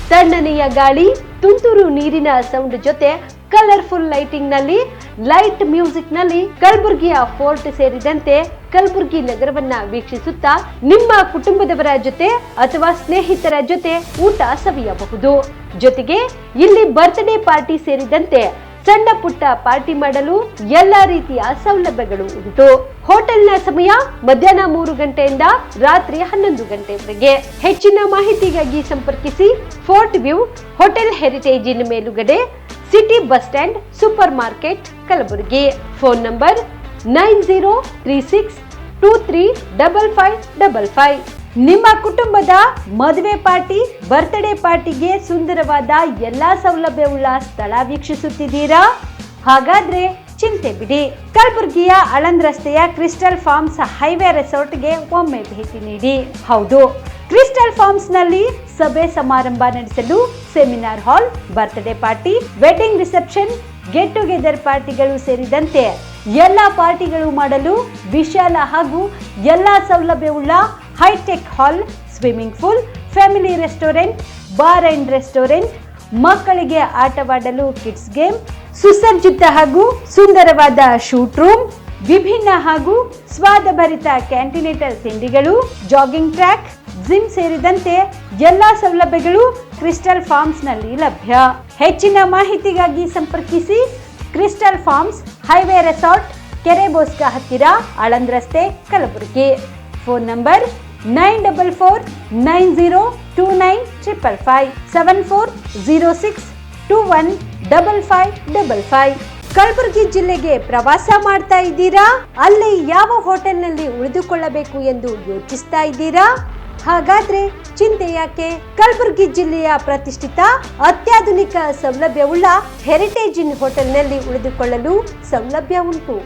ತಣ್ಣನೆಯ ಗಾಳಿ, ತುಂತುರು ನೀರಿನ ಸೌಂಡ್ ಜೊತೆ ಕಲರ್ಫುಲ್ ಲೈಟಿಂಗ್ ನಲ್ಲಿ, ಲೈಟ್ ಮ್ಯೂಸಿಕ್ ನಲ್ಲಿ ಕಲಬುರಗಿಯ ಫೋರ್ಟ್ ಸೇರಿದಂತೆ ಕಲಬುರಗಿ ನಗರವನ್ನ ವೀಕ್ಷಿಸುತ್ತಾ ನಿಮ್ಮ ಕುಟುಂಬದವರ ಜೊತೆ ಅಥವಾ ಸ್ನೇಹಿತರ ಜೊತೆ ಊಟ ಸವಿಯಬಹುದು. ಜೊತೆಗೆ ಇಲ್ಲಿ ಬರ್ತ್ಡೇ ಪಾರ್ಟಿ ಸೇರಿದಂತೆ ಸಣ್ಣ ಪುಟ್ಟ ಪಾರ್ಟಿ ಮಾಡಲು ಎಲ್ಲಾ ರೀತಿಯ ಸೌಲಭ್ಯಗಳು ಉಂಟು. ಹೋಟೆಲ್ನ ಸಮಯ ಮಧ್ಯಾಹ್ನ 3 ಗಂಟೆಯಿಂದ ರಾತ್ರಿ 11 ಗಂಟೆವರೆಗೆ. ಹೆಚ್ಚಿನ ಮಾಹಿತಿಗಾಗಿ ಸಂಪರ್ಕಿಸಿ ಫೋರ್ಟ್ ವ್ಯೂ ಹೋಟೆಲ್, ಹೆರಿಟೇಜ್ ಇನ್ ಮೇಲುಗಡೆ, city bus stand, super market, Kalaburagi. Phone number 9036235555. ನಿಮ್ಮ ಕುಟುಂಬದ ಮದುವೆ ಪಾರ್ಟಿ, ಬರ್ತ್ಡೇ ಪಾರ್ಟಿಗೆ ಸುಂದರವಾದ ಎಲ್ಲಾ ಸೌಲಭ್ಯವುಳ್ಳ ಸ್ಥಳ ವೀಕ್ಷಿಸುತ್ತಿದ್ದೀರಾ? ಹಾಗಾದ್ರೆ ಚಿಂತೆ ಬಿಡಿ. ಕಲಬುರಗಿಯ ಆಳಂದ್ ರಸ್ತೆಯ ಕ್ರಿಸ್ಟಲ್ ಫಾರ್ಮ್ಸ್ ಹೈವೇ ರೆಸಾರ್ಟ್ಗೆ ಒಮ್ಮೆ ಭೇಟಿ ನೀಡಿ. ಹೌದು, ಕ್ರಿಸ್ಟಲ್ ಫಾರ್ಮ್ಸ್ ನಲ್ಲಿ ಸಭೆ ಸಮಾರಂಭ ನಡೆಸಲು seminar hall, birthday party, wedding reception, get together ಪಾರ್ಟಿಗಳು ಸೇರಿದಂತೆ ಎಲ್ಲ ಪಾರ್ಟಿಗಳು ಮಾಡಲು ವಿಶಾಲ ಹಾಗೂ ಎಲ್ಲ ಸೌಲಭ್ಯವುಳ್ಳ hi tech hall, swimming pool, family restaurant, bar and restaurant, ಮಕ್ಕಳಿಗೆ ಆಟವಾಡಲು ಕಿಡ್ಸ್ ಗೇಮ್, ಸುಸಜ್ಜಿತ ಹಾಗೂ ಸುಂದರವಾದ ಶೂಟ್ ರೂಮ್, ವಿಭಿನ್ನ ಹಾಗೂ ಸ್ವಾದಭರಿತ ಕ್ಯಾಂಟಿನೇಟರ್ ತಿಂಡಿಗಳು, ಜಾಗಿಂಗ್ ಟ್ರ್ಯಾಕ್, ಜಿಮ್ ಸೇರಿದಂತೆ ಎಲ್ಲಾ ಸೌಲಭ್ಯಗಳು ಕ್ರಿಸ್ಟಲ್ ಫಾರ್ಮ್ಸ್ ನಲ್ಲಿ ಲಭ್ಯ. ಹೆಚ್ಚಿನ ಮಾಹಿತಿಗಾಗಿ ಸಂಪರ್ಕಿಸಿ ಕ್ರಿಸ್ಟಲ್ ಫಾರ್ಮ್ಸ್ ಹೈವೇ ರೆಸಾರ್ಟ್, ಕೆರೆ ಬೋಸ್ಕ ಹತ್ತಿರ, ಆಳಂದ್ ರಸ್ತೆ, ಕಲಬುರಗಿ. Phone number 9490295555 7406215555. ಕಲಬುರಗಿ ಜಿಲ್ಲೆಗೆ ಪ್ರವಾಸ ಮಾಡ್ತಾ ಇದ್ದೀರಾ? ಅಲ್ಲಿ ಯಾವ ಹೋಟೆಲ್ನಲ್ಲಿ ಉಳಿದುಕೊಳ್ಳಬೇಕು ಎಂದು ಯೋಚಿಸ್ತಾ ಇದ್ದೀರಾ? ಹಾಗಾದ್ರೆ ಚಿಂತೆ ಯಾಕೆ? ಕಲಬುರಗಿ ಜಿಲ್ಲೆಯ ಪ್ರತಿಷ್ಠಿತ ಅತ್ಯಾಧುನಿಕ ಸೌಲಭ್ಯವುಳ್ಳ ಹೆರಿಟೇಜ್ ಇನ್ ಹೋಟೆಲ್ನಲ್ಲಿ ಉಳಿದುಕೊಳ್ಳಲು ಸೌಲಭ್ಯ ಉಂಟು.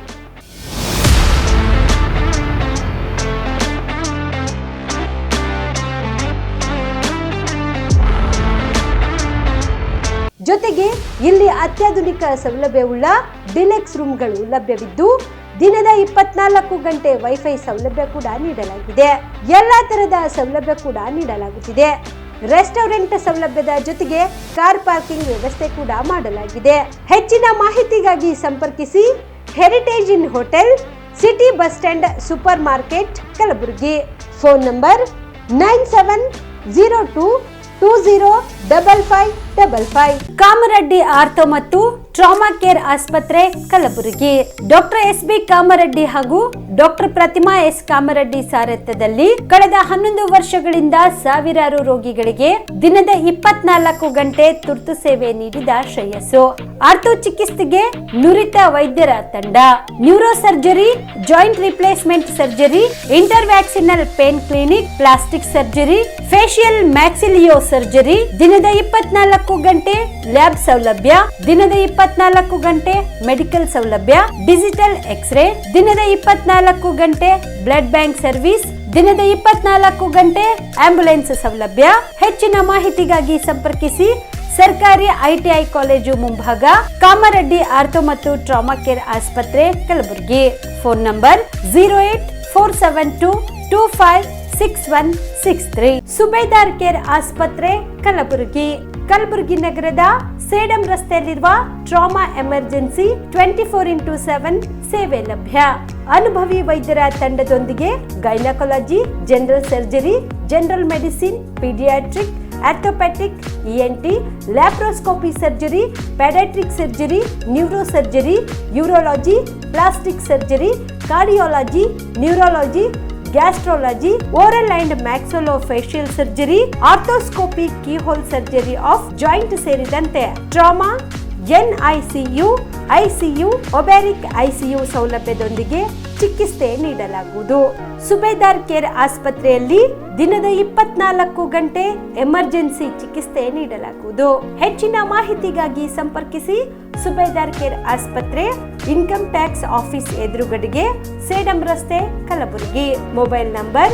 ಜೊತೆಗೆ ಇಲ್ಲಿ ಅತ್ಯಾಧುನಿಕ ಸೌಲಭ್ಯವುಳ್ಳ ಡಿಲೆಕ್ಸ್ ರೂಮ್ಗಳು ಲಭ್ಯವಿದ್ದು ದಿನದ 24 ಗಂಟೆ ವೈಫೈ ಸೌಲಭ್ಯ ಕೂಡ ನೀಡಲಾಗಿದೆ. ಎಲ್ಲಾ ತರಹದ ಸೌಲಭ್ಯ ಕೂಡ ನೀಡಲಾಗುತ್ತಿದೆ. ರೆಸ್ಟೋರೆಂಟ್ ಸೌಲಭ್ಯದ ಜೊತೆಗೆ ಕಾರ್ ಪಾರ್ಕಿಂಗ್ ವ್ಯವಸ್ಥೆ ಕೂಡ ಮಾಡಲಾಗಿದೆ. ಹೆಚ್ಚಿನ ಮಾಹಿತಿಗಾಗಿ ಸಂಪರ್ಕಿಸಿ heritage inn hotel, city bus stand, super market, Kalaburagi. Phone number 9702205555. Kamareddy ortho ಮತ್ತು ಟ್ರಾಮಾ ಕೇರ್ ಆಸ್ಪತ್ರೆ, ಕಲಬುರಗಿ. ಡಾಕ್ಟರ್ SB ಕಾಮರೆಡ್ಡಿ ಹಾಗೂ ಡಾಕ್ಟರ್ ಪ್ರತಿಮಾ S ಕಾಮರೆಡ್ಡಿ ಸಾರಥ್ಯದಲ್ಲಿ ಕಳೆದ 11 ವರ್ಷಗಳಿಂದ ಸಾವಿರಾರು ರೋಗಿಗಳಿಗೆ ದಿನದ 24 ಗಂಟೆ ತುರ್ತು ಸೇವೆ ನೀಡಿದ ಶ್ರೇಯಸ್ಸು. ಆರ್ಥೋ ಚಿಕಿತ್ಸೆಗೆ ನುರಿತ ವೈದ್ಯರ ತಂಡ, neuro surgery, joint replacement surgery, interventional pain clinic, plastic surgery, facial maxillo surgery, ದಿನದ 24 ಗಂಟೆ ಲ್ಯಾಬ್ ಸೌಲಭ್ಯ, ದಿನದ 24 ಗಂಟೆ ಮೆಡಿಕಲ್ ಸೌಲಭ್ಯ, ಡಿಜಿಟಲ್ ಎಕ್ಸ್ರೇ, ದಿನದ 24 ಗಂಟೆ ಬ್ಲಡ್ ಬ್ಯಾಂಕ್ ಸರ್ವಿಸ್, ದಿನದ 24 ಗಂಟೆ ಆಂಬ್ಯುಲೆನ್ಸ್ ಸೌಲಭ್ಯ. ಹೆಚ್ಚಿನ ಮಾಹಿತಿಗಾಗಿ ಸಂಪರ್ಕಿಸಿ ಸರ್ಕಾರಿ ITI ಕಾಲೇಜು ಮುಂಭಾಗ, ಕಾಮರೆಡ್ಡಿ ಆರ್ಥೋ ಮತ್ತು ಟ್ರಾಮಾ ಕೇರ್ ಆಸ್ಪತ್ರೆ, Kalaburagi. Phone number 08472256163. Subedar care ಆಸ್ಪತ್ರೆ, ಕಲಬುರಗಿ. ಕಲಬುರಗಿ ನಗರದ ಸೇಡಂ ರಸ್ತೆಯಲ್ಲಿರುವ ಟ್ರಾಮಾ ಎಮರ್ಜೆನ್ಸಿ 24x7 ಸೇವೆ ಲಭ್ಯ. ಅನುಭವಿ ವೈದ್ಯರ ತಂಡದೊಂದಿಗೆ gynaecology, general surgery, general medicine, paediatric, orthopaedic, ENT, laparoscopy surgery, paediatric surgery, neuro surgery, urology, plastic surgery, cardiology, neurology, gastrology, oral and maxillofacial surgery, arthroscopy, keyhole surgery of joint ಸೇರಿದಂತೆ trauma, NICU, ICU, ಒಬ್ಯಾರಿಕ್ ICU ಸೌಲಭ್ಯದೊಂದಿಗೆ ಚಿಕಿತ್ಸೆ ನೀಡಲಾಗುವುದು. ಸುಬೇದಾರ್ care ಆಸ್ಪತ್ರೆಯಲ್ಲಿ ದಿನದ 24 ಗಂಟೆ emergency ಚಿಕಿತ್ಸೆ ನೀಡಲಾಗುವುದು. ಹೆಚ್ಚಿನ ಮಾಹಿತಿಗಾಗಿ ಸಂಪರ್ಕಿಸಿ ಸುಬೇದಾರ್ ಕೇರ್ ಆಸ್ಪತ್ರೆ, ಇನ್ಕಮ್ ಟ್ಯಾಕ್ಸ್ ಆಫೀಸ್ ಎದುರುಗಡೆಗೆ, ಸೇಡಂ ರಸ್ತೆ, ಕಲಬುರಗಿ. Mobile number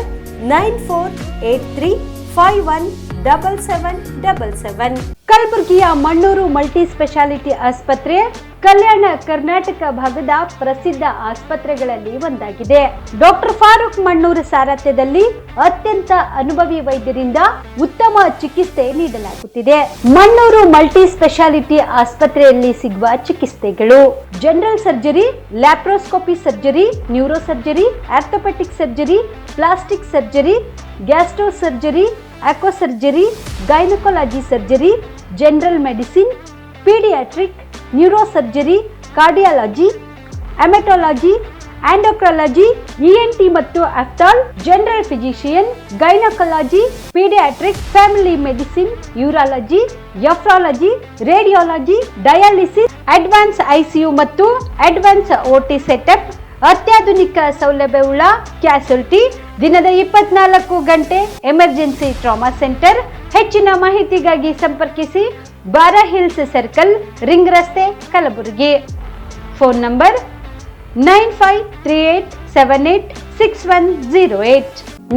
9483517777. ಕಲಬುರಗಿಯ ಮಣ್ಣೂರು ಮಲ್ಟಿ ಸ್ಪೆಷಾಲಿಟಿ ಆಸ್ಪತ್ರೆ ಕಲ್ಯಾಣ ಕರ್ನಾಟಕ ಭಾಗದ ಪ್ರಸಿದ್ಧ ಆಸ್ಪತ್ರೆಗಳಲ್ಲಿ ಒಂದಾಗಿದೆ. ಡಾಕ್ಟರ್ ಫಾರೂಕ್ ಮಣ್ಣೂರು ಸಾರಥ್ಯದಲ್ಲಿ ಅತ್ಯಂತ ಅನುಭವಿ ವೈದ್ಯರಿಂದ ಉತ್ತಮ ಚಿಕಿತ್ಸೆ ನೀಡಲಾಗುತ್ತಿದೆ. ಮಣ್ಣೂರು ಮಲ್ಟಿ ಸ್ಪೆಷಾಲಿಟಿ ಆಸ್ಪತ್ರೆಯಲ್ಲಿ ಸಿಗುವ ಚಿಕಿತ್ಸೆಗಳು: general surgery, laparoscopy surgery, neuro surgery, orthopaedic surgery, plastic surgery, gastro surgery, ಆಕ್ವಾ surgery, gynaecology surgery, general medicine, paediatric, neuro surgery, cardiology, haematology, endocrinology, ENT ಮತ್ತು ophthal, general physician, gynaecology, paediatric, family medicine, urology, nephrology, radiology, dialysis, advance ICU ಮತ್ತು advance OT setup, ಅತ್ಯಾಧುನಿಕ ಸೌಲಭ್ಯವುಳ್ಳ ಕ್ಯಾಸುಲಿಟಿ, ದಿನದ 24 ಗಂಟೆ emergency trauma centre. ಹೆಚ್ಚಿನ ಮಾಹಿತಿಗಾಗಿ ಸಂಪರ್ಕಿಸಿ ಬಾರಾ hills circle, ring ರಸ್ತೆ, Kalaburagi. Phone number 9538786108.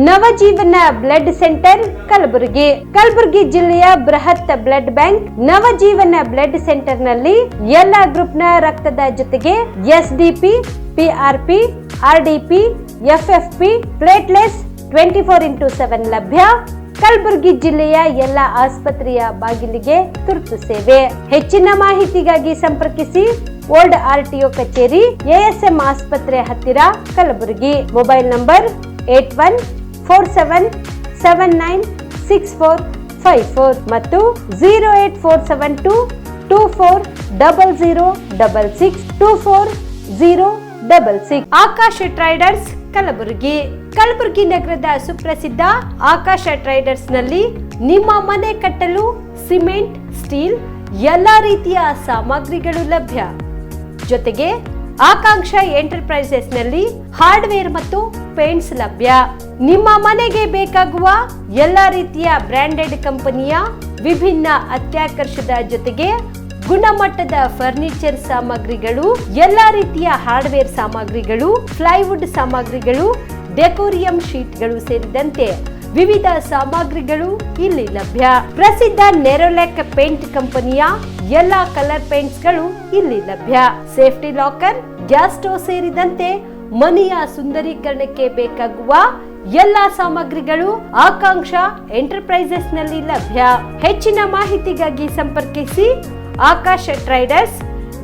Navajeevan blood centre, Kalaburagi. Kalaburagi ಜಿಲ್ಲೆಯ ಬೃಹತ್ blood bank Navajeevan blood centre ನಲ್ಲಿ ಎಲ್ಲಾ ಗ್ರೂಪ್ನ ರಕ್ತದ ಜೊತೆಗೆ SDP, PRP, RDP, FFP, ಪ್ಲೇಟ್ಲೆಸ್ 24x7 ಲಭ್ಯ. ಕಲಬುರಗಿ ಜಿಲ್ಲೆಯ ಎಲ್ಲ ಆಸ್ಪತ್ರೆಯ ಬಾಗಿಲಿಗೆ ತುರ್ತು ಸೇವೆ. ಹೆಚ್ಚಿನ ಮಾಹಿತಿಗಾಗಿ ಸಂಪರ್ಕಿಸಿ ಓಲ್ಡ್ RTO ಕಚೇರಿ, ASM ಆಸ್ಪತ್ರೆ ಹತ್ತಿರ, ಕಲಬುರಗಿ. ಮೊಬೈಲ್ ನಂಬರ್ 8147979644 ಮತ್ತು 08472240066 ಆಕಾಶ ಟ್ರೇಡರ್ಸ್, ಕಲಬುರಗಿ. ಕಲಬುರಗಿ ನಗರದ ಸುಪ್ರಸಿದ್ಧ ಆಕಾಶ ಟ್ರೇಡರ್ಸ್ ನಲ್ಲಿ ನಿಮ್ಮ ಮನೆ ಕಟ್ಟಲು ಸಿಮೆಂಟ್, ಸ್ಟೀಲ್ ಎಲ್ಲಾ ರೀತಿಯ ಸಾಮಗ್ರಿಗಳು ಲಭ್ಯ. ಜೊತೆಗೆ ಆಕಾಂಕ್ಷ ಎಂಟರ್ಪ್ರೈಸಸ್ ನಲ್ಲಿ ಹಾರ್ಡ್ವೇರ್ ಮತ್ತು ಪೇಂಟ್ಸ್ ಲಭ್ಯ. ನಿಮ್ಮ ಮನೆಗೆ ಬೇಕಾಗುವ ಎಲ್ಲಾ ರೀತಿಯ ಬ್ರಾಂಡೆಡ್ ಕಂಪನಿಯ ವಿಭಿನ್ನ ಅತ್ಯಾಕರ್ಷದ ಜೊತೆಗೆ ಗುಣಮಟ್ಟದ ಫರ್ನಿಚರ್ ಸಾಮಗ್ರಿಗಳು, ಎಲ್ಲಾ ರೀತಿಯ ಹಾರ್ಡ್ವೇರ್ ಸಾಮಗ್ರಿಗಳು, ಪ್ಲೈವುಡ್ ಸಾಮಗ್ರಿಗಳು, ಡೆಕೋರಿಯಂ ಶೀಟ್ಗಳು ಸೇರಿದಂತೆ ವಿವಿಧ ಸಾಮಗ್ರಿಗಳು ಇಲ್ಲಿ ಲಭ್ಯ. ಪ್ರಸಿದ್ಧ ನೆರೋಲೆಕ್ ಪೇಂಟ್ ಕಂಪನಿಯ ಎಲ್ಲಾ ಕಲರ್ ಪೇಂಟ್ಸ್ ಗಳು ಇಲ್ಲಿ ಲಭ್ಯ. ಸೇಫ್ಟಿ ಲಾಕರ್, ಗ್ಯಾಸ್ ಸ್ಟೋವ್ ಸೇರಿದಂತೆ ಮನೆಯ ಸುಂದರೀಕರಣಕ್ಕೆ ಬೇಕಾಗುವ ಎಲ್ಲಾ ಸಾಮಗ್ರಿಗಳು ಆಕಾಂಕ್ಷ ಎಂಟರ್ಪ್ರೈಸಸ್ ನಲ್ಲಿ ಲಭ್ಯ. ಹೆಚ್ಚಿನ ಮಾಹಿತಿಗಾಗಿ ಸಂಪರ್ಕಿಸಿ ಆಕಾಶ ಟ್ರೇಡರ್ಸ್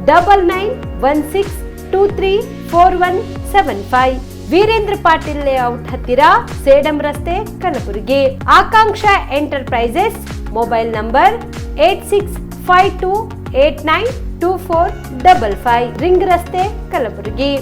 9916234175, ವೀರೇಂದ್ರ ಪಾಟೀಲ್ ಲೇಔಟ್ ಹತ್ತಿರ, ಸೇಡಂ ರಸ್ತೆ, ಕಲಬುರಗಿ. ಆಕಾಂಕ್ಷ ಎಂಟರ್ಪ್ರೈಸಸ್ ಮೊಬೈಲ್ ನಂಬರ್ 8652892455, ರಿಂಗ್ ರಸ್ತೆ, ಕಲಬುರಗಿ.